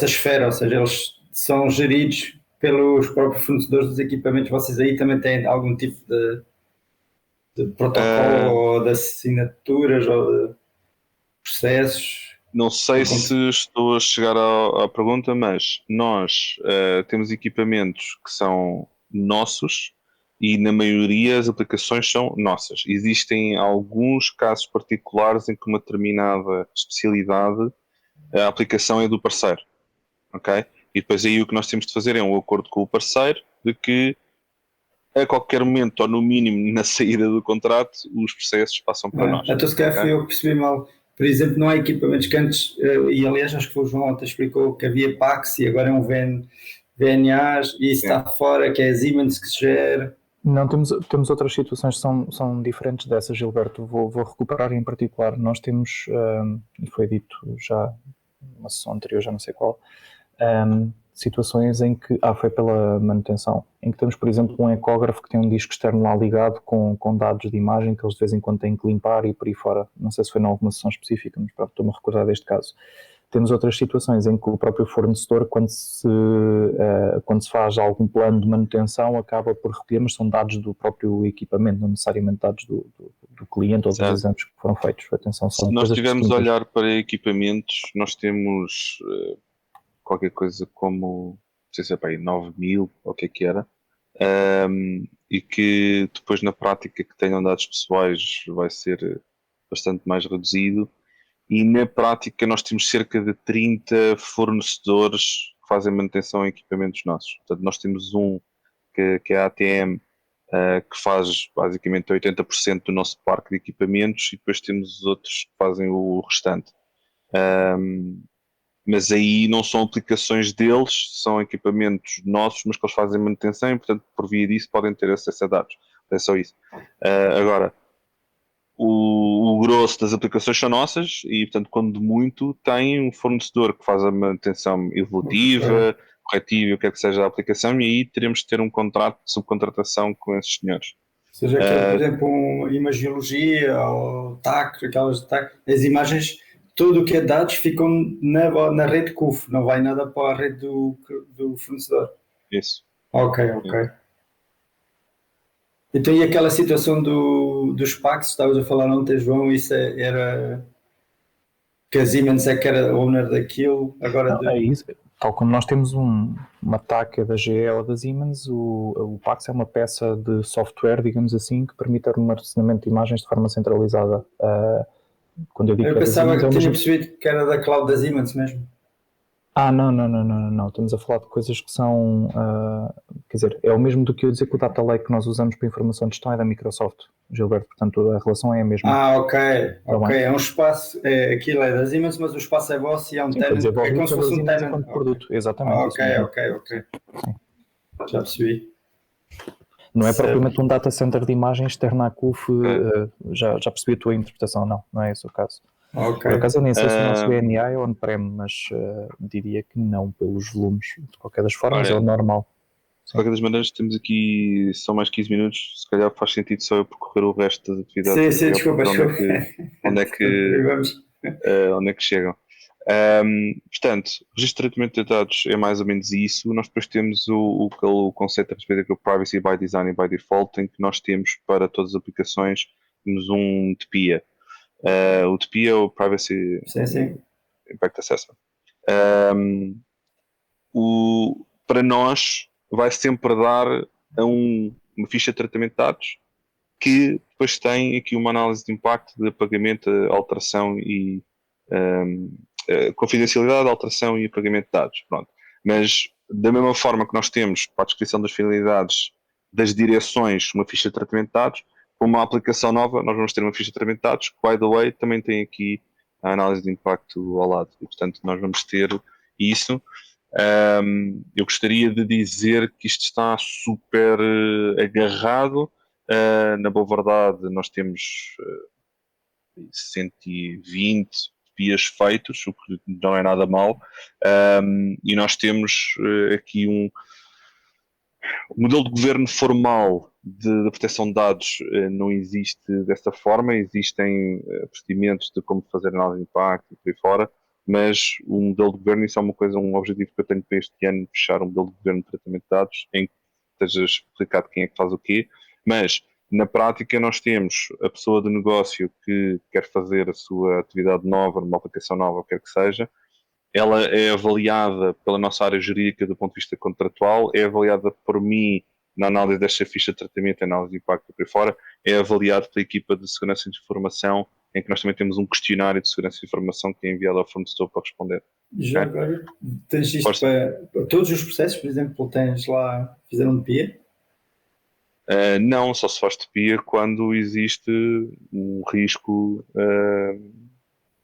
esfera, ou seja, eles são geridos pelos próprios fornecedores dos equipamentos. Vocês aí também têm algum tipo de protocolo ou de assinaturas ou de processos? Não sei se estou a chegar à pergunta, mas nós temos equipamentos que são nossos e na maioria as aplicações são nossas. Existem alguns casos particulares em que uma determinada especialidade a aplicação é do parceiro. Okay? E depois aí o que nós temos de fazer é um acordo com o parceiro de que a qualquer momento, ou no mínimo na saída do contrato, os processos passam para nós. Então se calhar foi eu que percebi mal. Por exemplo, não há equipamentos que antes, e aliás acho que foi o João ontem explicou que havia PAX e agora é um VNAs e isso está fora, que é a Siemens que se gera. Não, temos outras situações que são diferentes dessas, Gilberto. Vou recuperar em particular. Nós temos, e foi dito já numa sessão anterior, já não sei qual, situações em que, foi pela manutenção, em que temos, por exemplo, um ecógrafo que tem um disco externo lá ligado com dados de imagem que eles de vez em quando têm que limpar e por aí fora. Não sei se foi em alguma sessão específica, mas estou-me a recordar deste caso. Temos outras situações em que o próprio fornecedor, quando se faz algum plano de manutenção, acaba por recolher, mas são dados do próprio equipamento, não necessariamente dados do cliente ou dos exames que foram feitos. Atenção, se nós estivermos a olhar para equipamentos, nós temos qualquer coisa como, não sei se é para aí 9.000 ou o que era, e que depois na prática que tenham dados pessoais vai ser bastante mais reduzido. E na prática nós temos cerca de 30 fornecedores que fazem manutenção em equipamentos nossos. Portanto, nós temos um que é a ATM, que faz basicamente 80% do nosso parque de equipamentos e depois temos os outros que fazem o restante. Mas aí não são aplicações deles, são equipamentos nossos, mas que eles fazem manutenção e, portanto, por via disso podem ter acesso a dados. É só isso. Agora, o grosso das aplicações são nossas e, portanto, quando muito, tem um fornecedor que faz a manutenção evolutiva, corretiva, o que é que seja a aplicação, e aí teremos de ter um contrato de subcontratação com esses senhores. Ou seja, por exemplo, imagiologia ou TAC, aquelas TAC, as imagens, tudo o que é dados ficam na rede CUF, não vai nada para a rede do fornecedor. Isso. Ok. Então, e aquela situação dos PACs, estavas a falar ontem, João, isso era que a Siemens é que era owner daquilo, agora... É isso, tal como nós temos uma TAC da GE ou da Siemens, o PACS é uma peça de software, digamos assim, que permite armazenamento de imagens de forma centralizada. Quando eu digo pensava que tinha percebido que era da cloud da Siemens mesmo. Não. Estamos a falar de coisas que são, quer dizer, é o mesmo do que eu dizer que o Data Lake que nós usamos para informação de gestão é da Microsoft, Gilberto, portanto a relação é a mesma. Ok, é um espaço, aquilo é das Siemens, mas o espaço é vosso e é um tenant, é como se fosse um tenant. Produto, exatamente. Ok. Já percebi. Não é propriamente um data center de imagem externo à CUF, já percebi a tua interpretação, não é esse o caso. Okay. Por acaso eu nem sei se o nosso BNI é on-prem, mas diria que não, pelos volumes. De qualquer das formas, é o normal. De qualquer das maneiras, temos aqui só mais 15 minutos, se calhar faz sentido só eu percorrer o resto das atividades. Sim, desculpa. Onde é que chegam. Portanto, o registro de tratamento de dados é mais ou menos isso. Nós depois temos o conceito a respeito do Privacy by Design e by Default, em que nós temos para todas as aplicações, temos um TPIA. O TPIA é o Privacy Impact Assessment. Para nós, vai sempre dar a uma ficha de tratamento de dados que depois tem aqui uma análise de impacto de apagamento, alteração e confidencialidade, alteração e apagamento de dados. Pronto. Mas da mesma forma que nós temos para a descrição das finalidades das direções uma ficha de tratamento de dados, para uma aplicação nova nós vamos ter uma ficha de tratamento de dados que, by the way, também tem aqui a análise de impacto ao lado. E, portanto, nós vamos ter isso. Eu gostaria de dizer que isto está super agarrado. Na boa verdade, nós temos 120 dias feitos, o que não é nada mal, e nós temos aqui um modelo de governo formal de proteção de dados. Não existe dessa forma, existem procedimentos de como fazer análise de impacto e por aí fora, mas o modelo de governo, isso é uma coisa, um objetivo que eu tenho para este ano, fechar um modelo de governo de tratamento de dados em que esteja explicado quem é que faz o quê, mas na prática nós temos a pessoa de negócio que quer fazer a sua atividade nova, numa aplicação nova, quer que seja, ela é avaliada pela nossa área jurídica do ponto de vista contratual, é avaliada por mim na análise desta ficha de tratamento, análise de impacto por aí fora, é avaliado pela equipa de segurança de informação, em que nós também temos um questionário de segurança de informação que é enviado ao fornecedor para responder. Já agora, tens isto para todos os processos, por exemplo, tens lá, fizeram um PIA? Não, só se faz de PIA quando existe um risco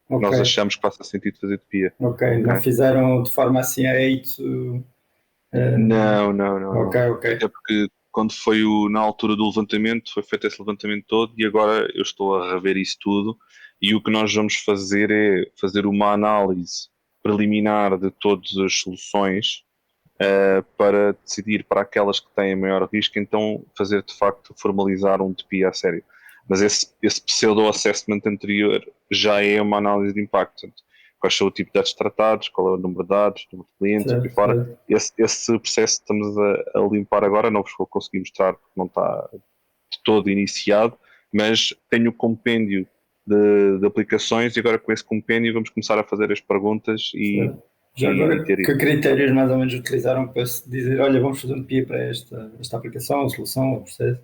nós achamos que faça sentido fazer de PIA. Não fizeram de forma assim a 8? Não. Ok. Até porque quando foi na altura do levantamento, foi feito esse levantamento todo e agora eu estou a rever isso tudo e o que nós vamos fazer é fazer uma análise preliminar de todas as soluções para decidir para aquelas que têm maior risco, então fazer de facto formalizar um TPI a sério. Mas esse pseudo-assessment anterior já é uma análise de impacto. Portanto, quais são o tipo de dados tratados, qual é o número de dados, o número de clientes, e fora. Esse processo estamos a limpar agora, não vos vou conseguir mostrar porque não está de todo iniciado, mas tenho o compêndio de aplicações e agora com esse compêndio vamos começar a fazer as perguntas e... Já agora, que critérios mais ou menos utilizaram para se dizer, olha, vamos fazer um PIA para esta aplicação, solução, processo?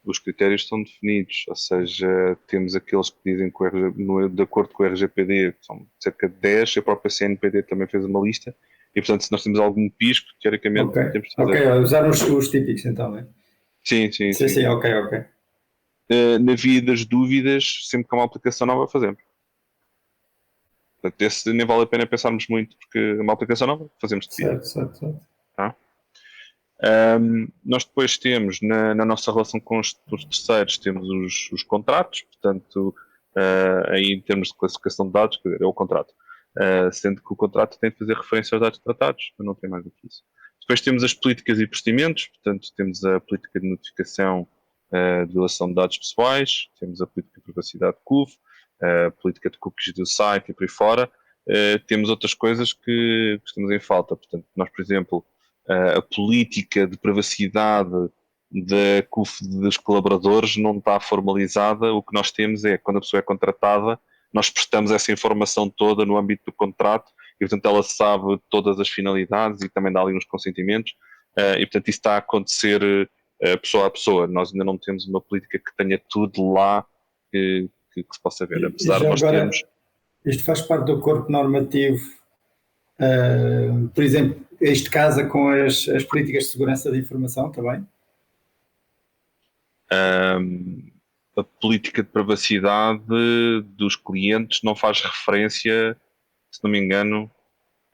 Os critérios estão definidos, ou seja, temos aqueles que dizem que de acordo com o RGPD, são cerca de 10, a própria CNPD também fez uma lista, e portanto se nós temos algum pisco, teoricamente temos de fazer. Usaram os típicos então, não é? Sim, ok. Na via das dúvidas, sempre que há uma aplicação nova, fazemos. Portanto, esse nem vale a pena pensarmos muito, porque é uma aplicação nova, fazemos de PIA. Certo. Tá? Nós depois temos, na nossa relação com os terceiros, temos os contratos, portanto, aí em termos de classificação de dados, quer dizer, é o contrato. Sendo que o contrato tem de fazer referência aos dados tratados, não tem mais do que isso. Depois temos as políticas e procedimentos, portanto, temos a política de notificação de violação de dados pessoais, temos a política de privacidade de CUF, a política de cookies do site e por aí fora. Temos outras coisas que estamos em falta. Portanto, nós, por exemplo, a política de privacidade da CUF dos colaboradores não está formalizada. O que nós temos é, quando a pessoa é contratada, nós prestamos essa informação toda no âmbito do contrato e, portanto, ela sabe todas as finalidades e também dá ali uns consentimentos. E, portanto, isso está a acontecer pessoa a pessoa. Nós ainda não temos uma política que tenha tudo lá que se possa ver, apesar de nós termos... Isto faz parte do corpo normativo Por exemplo, isto casa com as políticas de segurança da informação também? A política de privacidade dos clientes não faz referência, se não me engano,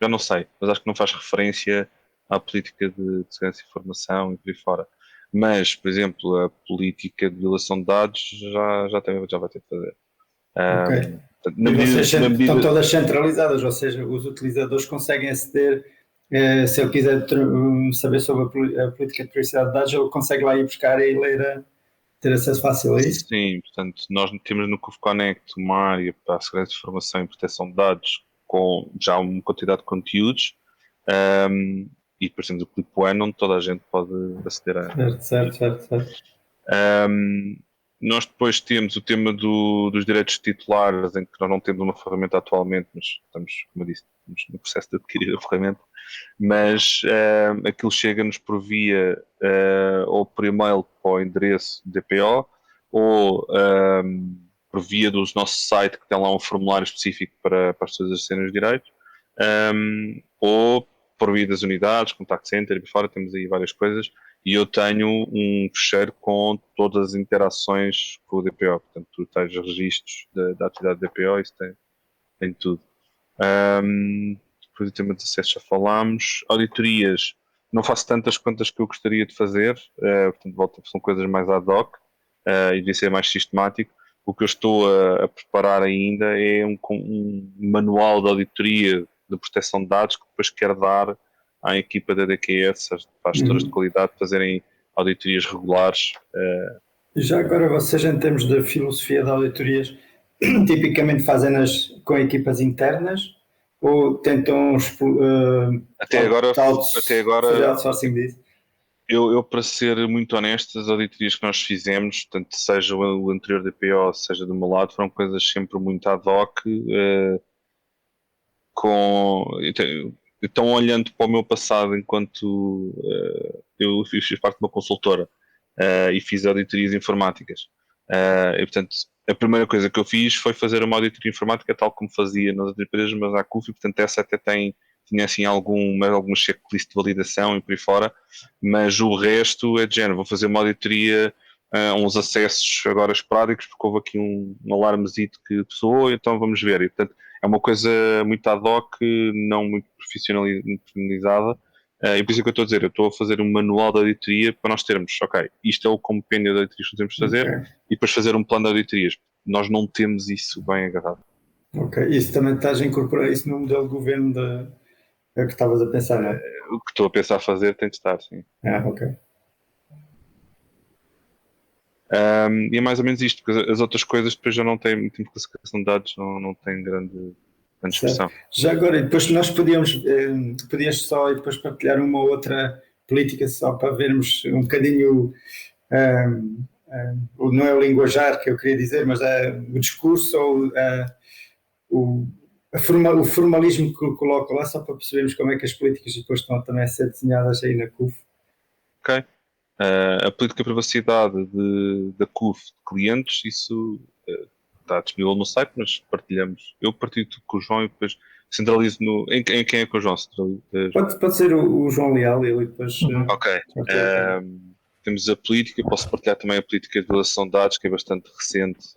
já não sei, mas acho que não faz referência à política de segurança de informação e por aí fora. Mas, por exemplo, a política de violação de dados já vai ter de fazer. Ok. Na E vocês medida, estão todas centralizadas, ou seja, os utilizadores conseguem aceder, se ele quiser saber sobre a política de privacidade de dados, ele consegue lá ir buscar e ler, ter acesso fácil a isso? sim, portanto, nós temos no CUF Connect uma área para a segurança de informação e proteção de dados com já uma quantidade de conteúdos, e depois temos o Clip One, onde toda a gente pode aceder a. Certo. Nós depois temos o tema dos direitos titulares, em que nós não temos uma ferramenta atualmente, mas estamos, como eu disse, estamos no processo de adquirir a ferramenta, mas aquilo chega-nos por via ou por e-mail para o endereço DPO, ou por via do nosso site, que tem lá um formulário específico para as pessoas exercerem os direitos, ou por via das unidades, contact center, e por fora temos aí várias coisas. E eu tenho um fecheiro com todas as interações com o DPO. Portanto, tu tens registros da atividade do DPO, isso tem tudo. Depois do tema de acesso já falámos. Auditorias, não faço tantas quantas que eu gostaria de fazer. Portanto, são coisas mais ad hoc e devia ser mais sistemático. O que eu estou a preparar ainda é um manual de auditoria de proteção de dados que depois quero dar à equipa da DQS, para as gestoras de qualidade, fazerem auditorias regulares. Já agora, vocês, em termos de filosofia de auditorias, tipicamente fazem-nas com equipas internas ou tentam Até agora, fazer outsourcing disso? eu, para ser muito honesto, as auditorias que nós fizemos, tanto seja o anterior DPO, seja do meu lado, foram coisas sempre muito ad hoc, então, olhando para o meu passado enquanto eu fiz parte de uma consultora e fiz auditorias informáticas. E, portanto, a primeira coisa que eu fiz foi fazer uma auditoria informática tal como fazia nas outras empresas, mas à CUF, e portanto essa até tinha assim algum checklist de validação e por aí fora, mas o resto é de género, vou fazer uma auditoria, uns acessos agora esporádicos, porque houve aqui um alarmezito que soou, então vamos ver. E, portanto, é uma coisa muito ad hoc, não muito profissionalizada, e por isso é que eu estou a dizer, eu estou a fazer um manual de auditoria para nós termos, ok, isto é o compêndio de auditorias que temos de fazer, e depois fazer um plano de auditorias. Nós não temos isso bem agarrado. Ok, isso também estás a incorporar isso no modelo de governo que estavas a pensar, não é? O que estou a pensar fazer tem de estar, sim. Ok. E é mais ou menos isto, porque as outras coisas depois já não têm muito classificação de dados, não têm grande expressão. Já agora, depois nós podias só e depois partilhar uma outra política só para vermos um bocadinho, não é o linguajar que eu queria dizer, mas o discurso ou o formalismo que coloco lá, só para percebermos como é que as políticas depois estão também a ser desenhadas aí na CUF. Ok. A política de privacidade da CUF de clientes, isso está disponível no site, mas partilhamos. Eu partilho tudo com o João e depois centralizo em quem é que o João centraliza? Pode ser o João Leal e ele depois. Ok. Temos a política, posso partilhar também a política de violação de dados, que é bastante recente.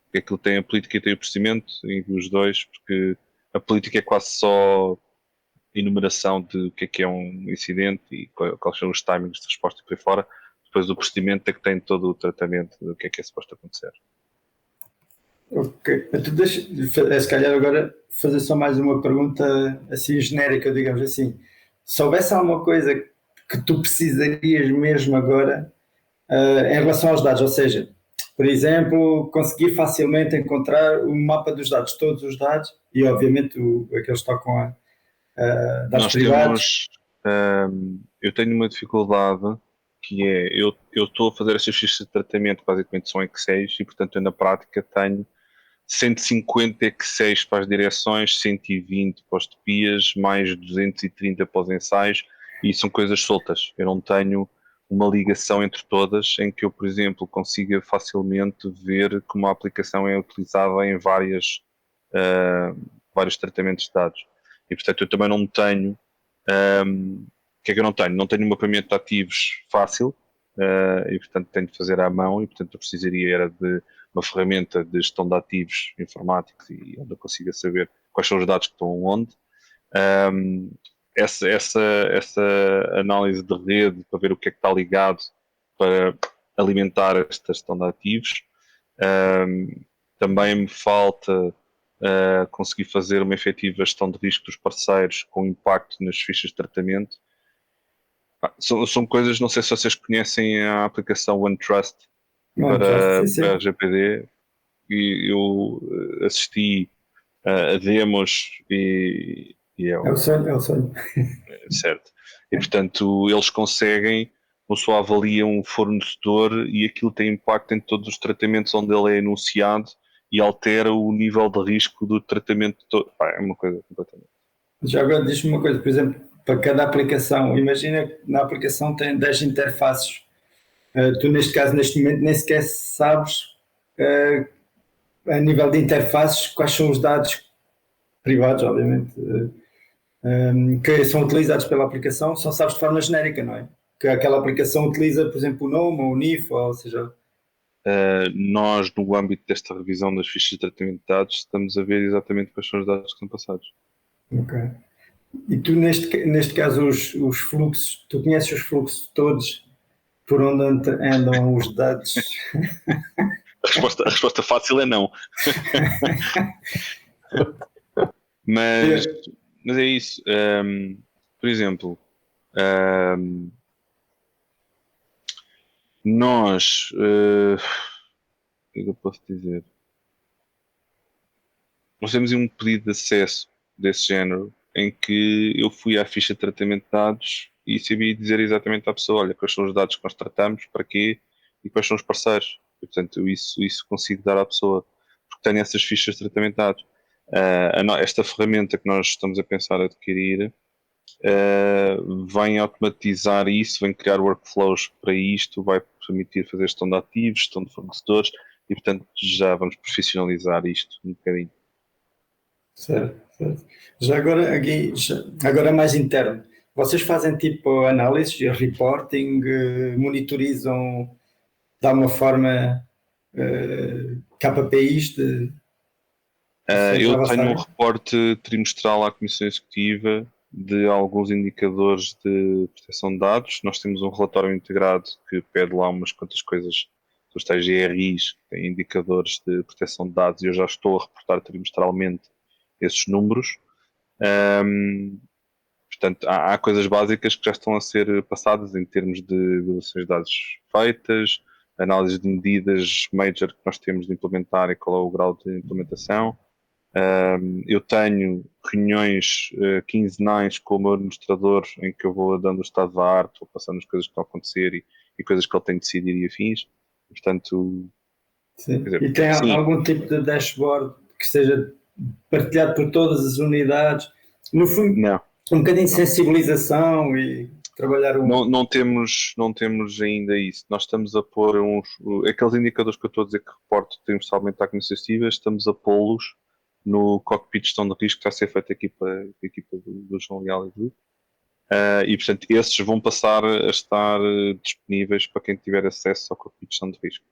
Porque aquilo tem a política e tem o procedimento, envio os dois, porque a política é quase só enumeração de o que é um incidente e quais são os timings de resposta e por aí fora. Depois o procedimento é que tem todo o tratamento do que é suposto acontecer. Ok, então deixa, se calhar agora fazer só mais uma pergunta assim genérica, digamos assim. Se houvesse alguma coisa que tu precisarias mesmo agora em relação aos dados, ou seja, por exemplo, conseguir facilmente encontrar o mapa dos dados, todos os dados, e obviamente aqueles que tocam a dados privados. Eu tenho uma dificuldade que é, eu estou a fazer estas fichas de tratamento, basicamente são Excel, e portanto eu na prática tenho 150 Excel para as direções, 120 para os TPIAs, mais 230 para os ensaios, e são coisas soltas. Eu não tenho uma ligação entre todas em que eu, por exemplo, consiga facilmente ver como a aplicação é utilizada em vários tratamentos de dados. E portanto eu também não tenho, o que é que eu não tenho? Não tenho um mapeamento de ativos fácil, e portanto tenho de fazer à mão, e portanto eu precisaria era de uma ferramenta de gestão de ativos informáticos e onde eu consiga saber quais são os dados que estão onde. Um, essa análise de rede para ver o que é que está ligado para alimentar esta gestão de ativos. Também me falta conseguir fazer uma efetiva gestão de risco dos parceiros com impacto nas fichas de tratamento. São coisas, não sei se vocês conhecem a aplicação OneTrust para GPD, e eu assisti a demos e é o sonho. Certo. E portanto eles conseguem, não só avaliam um fornecedor e aquilo tem impacto em todos os tratamentos onde ele é enunciado e altera o nível de risco do tratamento todo. É uma coisa completamente. Já agora diz-me uma coisa, por exemplo, para cada aplicação, imagina que na aplicação tem 10 interfaces. Tu neste caso, neste momento, nem sequer sabes a nível de interfaces quais são os dados privados, obviamente, que são utilizados pela aplicação, só sabes de forma genérica, não é? Que aquela aplicação utiliza, por exemplo, o nome ou o NIF, ou seja... Nós, no âmbito desta revisão das fichas de tratamento de dados, estamos a ver exatamente quais são os dados que são passados. Ok. E tu, neste caso, os fluxos, tu conheces os fluxos todos por onde andam os dados? A resposta fácil é não. mas é isso. Por exemplo, nós, o que é que eu posso dizer? Nós temos um pedido de acesso desse género em que eu fui à ficha de tratamento de dados e sabia dizer exatamente à pessoa, olha, quais são os dados que nós tratamos, para quê e quais são os parceiros. E, portanto, isso consigo dar à pessoa, porque tenho essas fichas de tratamento de dados. Esta ferramenta que nós estamos a pensar adquirir vem automatizar isso, vem criar workflows para isto, vai permitir fazer gestão de ativos, gestão de fornecedores e, portanto, já vamos profissionalizar isto um bocadinho. Certo. Já agora mais interno. Vocês fazem tipo análises, reporting, monitorizam de alguma forma KPIs eu tenho um reporte trimestral à Comissão Executiva de alguns indicadores de proteção de dados. Nós temos um relatório integrado que pede lá umas quantas coisas, os tais GRIs, que têm indicadores de proteção de dados, e eu já estou a reportar trimestralmente esses números. Portanto, há coisas básicas que já estão a ser passadas em termos de violações de dados feitas, análise de medidas major que nós temos de implementar e qual é o grau de implementação. Eu tenho reuniões quinzenais com o meu administrador em que eu vou dando o estado da arte, vou passando as coisas que estão a acontecer e coisas que ele tem de decidir e afins. Portanto, sim. Dizer, e tem algum tipo de dashboard que seja partilhado por todas as unidades? No fundo, não. Um bocadinho de sensibilização e trabalhar não temos ainda isso. Nós estamos a pôr aqueles indicadores que eu estou a dizer que reporto trimestralmente à Comissão Executiva, estamos a pô-los no cockpit de gestão de risco que está a ser feito aqui para a equipa do João Leal e do e portanto esses vão passar a estar disponíveis para quem tiver acesso ao cockpit de gestão de risco.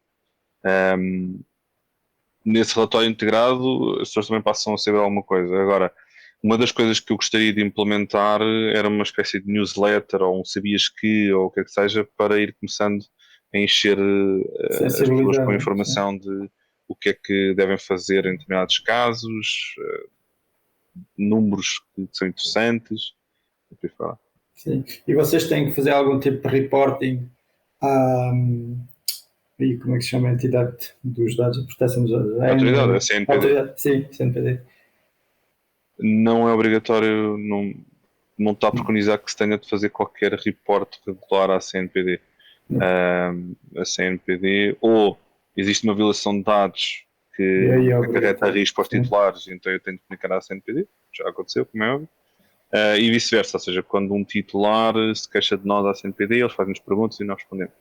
Nesse relatório integrado as pessoas também passam a saber alguma coisa. Agora, uma das coisas que eu gostaria de implementar era uma espécie de newsletter ou um sabias que, ou o que é que seja, para ir começando a encher as pessoas com informação de o que é que devem fazer em determinados casos, números que são interessantes. Sim. E vocês têm que fazer algum tipo de reporting e como é que se chama a entidade dos dados, a proteção dos dados? A autoridade, a CNPD. Sim, CNPD. Não é obrigatório, não está preconizado que se tenha de fazer qualquer reporte regular à CNPD. A CNPD, ou existe uma violação de dados que acarreta risco aos titulares, então eu tenho de comunicar à CNPD, já aconteceu, como é óbvio, e vice-versa, ou seja, quando um titular se queixa de nós à CNPD, eles fazem-nos perguntas e nós respondemos.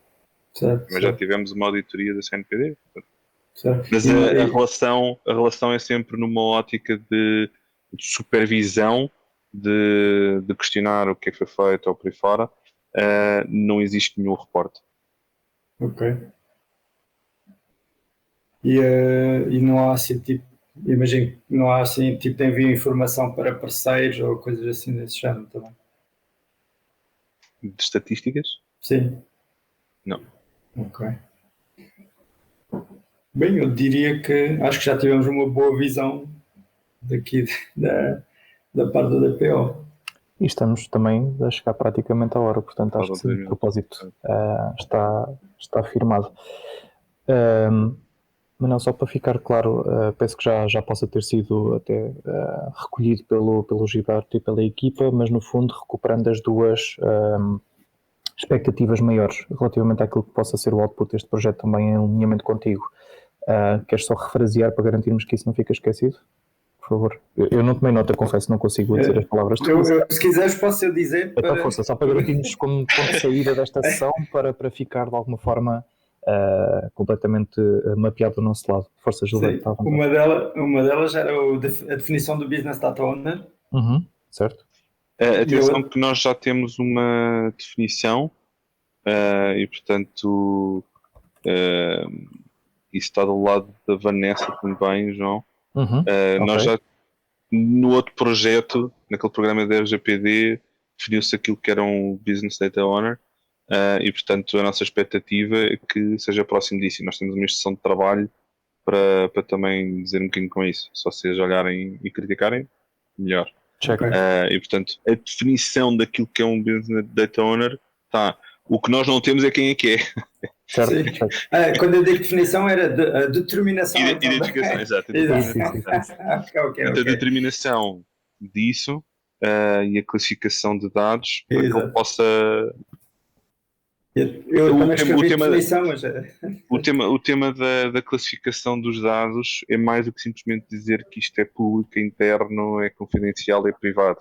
Mas já tivemos uma auditoria da CNPD. Mas a relação é sempre numa ótica de supervisão de questionar o que é que foi feito ou por aí fora, não existe nenhum reporte. Ok. E não há assim tipo, imagino que não há assim tipo de envio de informação para parceiros ou coisas assim desse género também. De estatísticas? Sim. Não. Ok. Bem, eu diria que acho que já tivemos uma boa visão daqui da parte do DPO. E estamos também a chegar praticamente à hora, portanto acho que sim, de propósito está afirmado. Mas não, só para ficar claro, penso que já possa ter sido até recolhido pelo Gilberto e pela equipa, mas no fundo recuperando as duas expectativas maiores relativamente àquilo que possa ser o output deste projeto também em alinhamento contigo. Queres só refrasear para garantirmos que isso não fica esquecido? Por favor. Eu não tomei nota, confesso, não consigo dizer as palavras. Se quiseres posso eu dizer. Para força, só para garantirmos como ponto de saída desta sessão para ficar de alguma forma completamente mapeado do nosso lado. Força, Gilberto. Uma delas era a definição do Business Data Owner. Certo. Atenção que nós já temos uma definição e portanto isso está do lado da Vanessa também, João. Nós já no outro projeto, naquele programa da RGPD, definiu-se aquilo que era um Business Data Owner e portanto a nossa expectativa é que seja próximo disso. E nós temos uma sessão de trabalho para também dizer um bocadinho com isso. Só se eles olharem e criticarem, melhor. E portanto a definição daquilo que é um Business Data Owner está. O que nós não temos é quem é que é. Certo. Quando eu digo definição era a determinação. Identificação, exato. A determinação disso e a classificação de dados para que ele possa. O tema da classificação dos dados é mais do que simplesmente dizer que isto é público, é interno, é confidencial, é privado.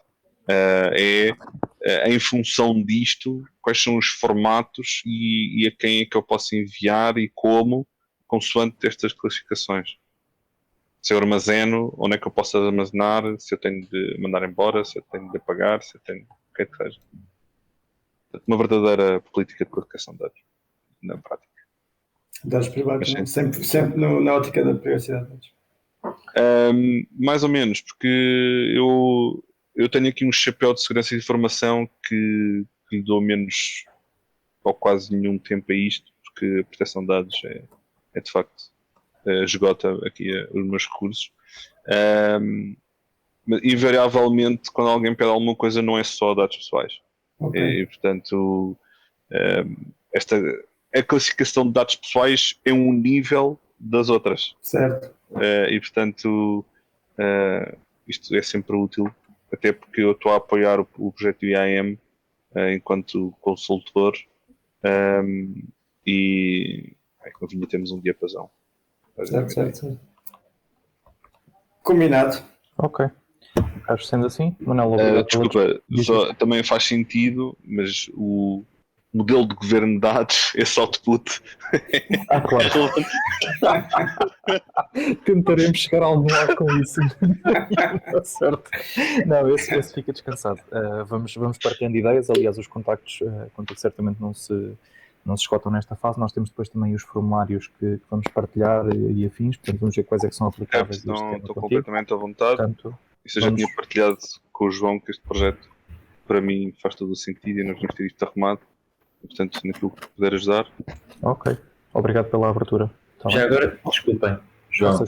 Em função disto, quais são os formatos e a quem é que eu posso enviar e como, consoante estas classificações. Se eu armazeno, onde é que eu posso armazenar, se eu tenho de mandar embora, se eu tenho de apagar, se eu tenho o que é que seja. Uma verdadeira política de colocação de dados, na prática. Dados privados, não? Sempre na ótica da privacidade de dados. Mais ou menos, porque eu tenho aqui um chapéu de segurança de informação que lhe dou menos ou quase nenhum tempo a isto, porque a proteção de dados é de facto esgota aqui os meus recursos. Mas invariavelmente, quando alguém pede alguma coisa, não é só dados pessoais. E portanto, a classificação de dados pessoais é um nível das outras. Certo. E portanto, isto é sempre útil, até porque eu estou a apoiar o projeto IAM enquanto consultor e convinha temos um diapasão. Certo. Combinado. Ok. Acho sendo assim, Manuel, desculpa, também faz sentido, mas o modelo de governo de dados, esse output. Claro. Tentaremos chegar a algum lado com isso. Certo. Não, esse fica descansado. Vamos partilhando ideias. Aliás, os contactos certamente não se esgotam nesta fase. Nós temos depois também os formulários que vamos partilhar e afins. Portanto, vamos ver quais é que são aplicáveis. Estou completamente à vontade. Portanto, isso eu já tinha partilhado com o João que este projeto para mim faz todo o sentido e nós vamos ter isto arrumado. Portanto, naquilo que puder ajudar. Ok. Obrigado pela abertura. Já agora, desculpem, João.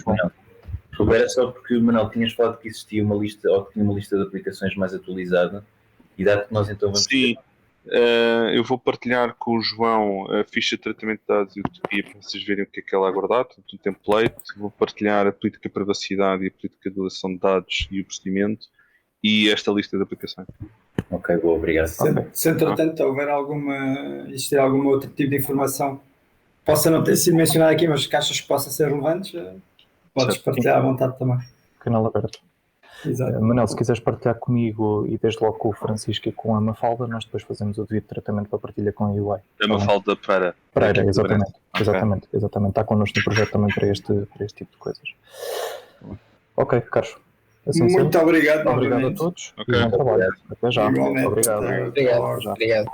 Era só porque o Manuel tinhas falado que existia uma lista, ou que tinha uma lista de aplicações mais atualizada, e dado que nós então vamos... Sim, eu vou partilhar com o João a ficha de tratamento de dados e utopia para vocês verem o que é que ela aguardar, portanto, um template. Vou partilhar a política de privacidade e a política de delegação de dados e o procedimento e esta lista de aplicações. Ok, boa, obrigado. Se entretanto houver existir algum outro tipo de informação possa não ter sido mencionada aqui, mas que achas que possa ser relevante, podes partilhar à vontade também. Canal aberto. Exato. Manel, se quiseres partilhar comigo e desde logo com o Francisco e com a Mafalda, nós depois fazemos o devido tratamento para partilha com a UI. A Mafalda Pereira, exatamente. Está connosco no projeto também para este tipo de coisas. Ok, Carlos. Assim muito obrigado. Obrigado a todos. Okay. Bom trabalho. Até já. Igualmente. Obrigado. Obrigado.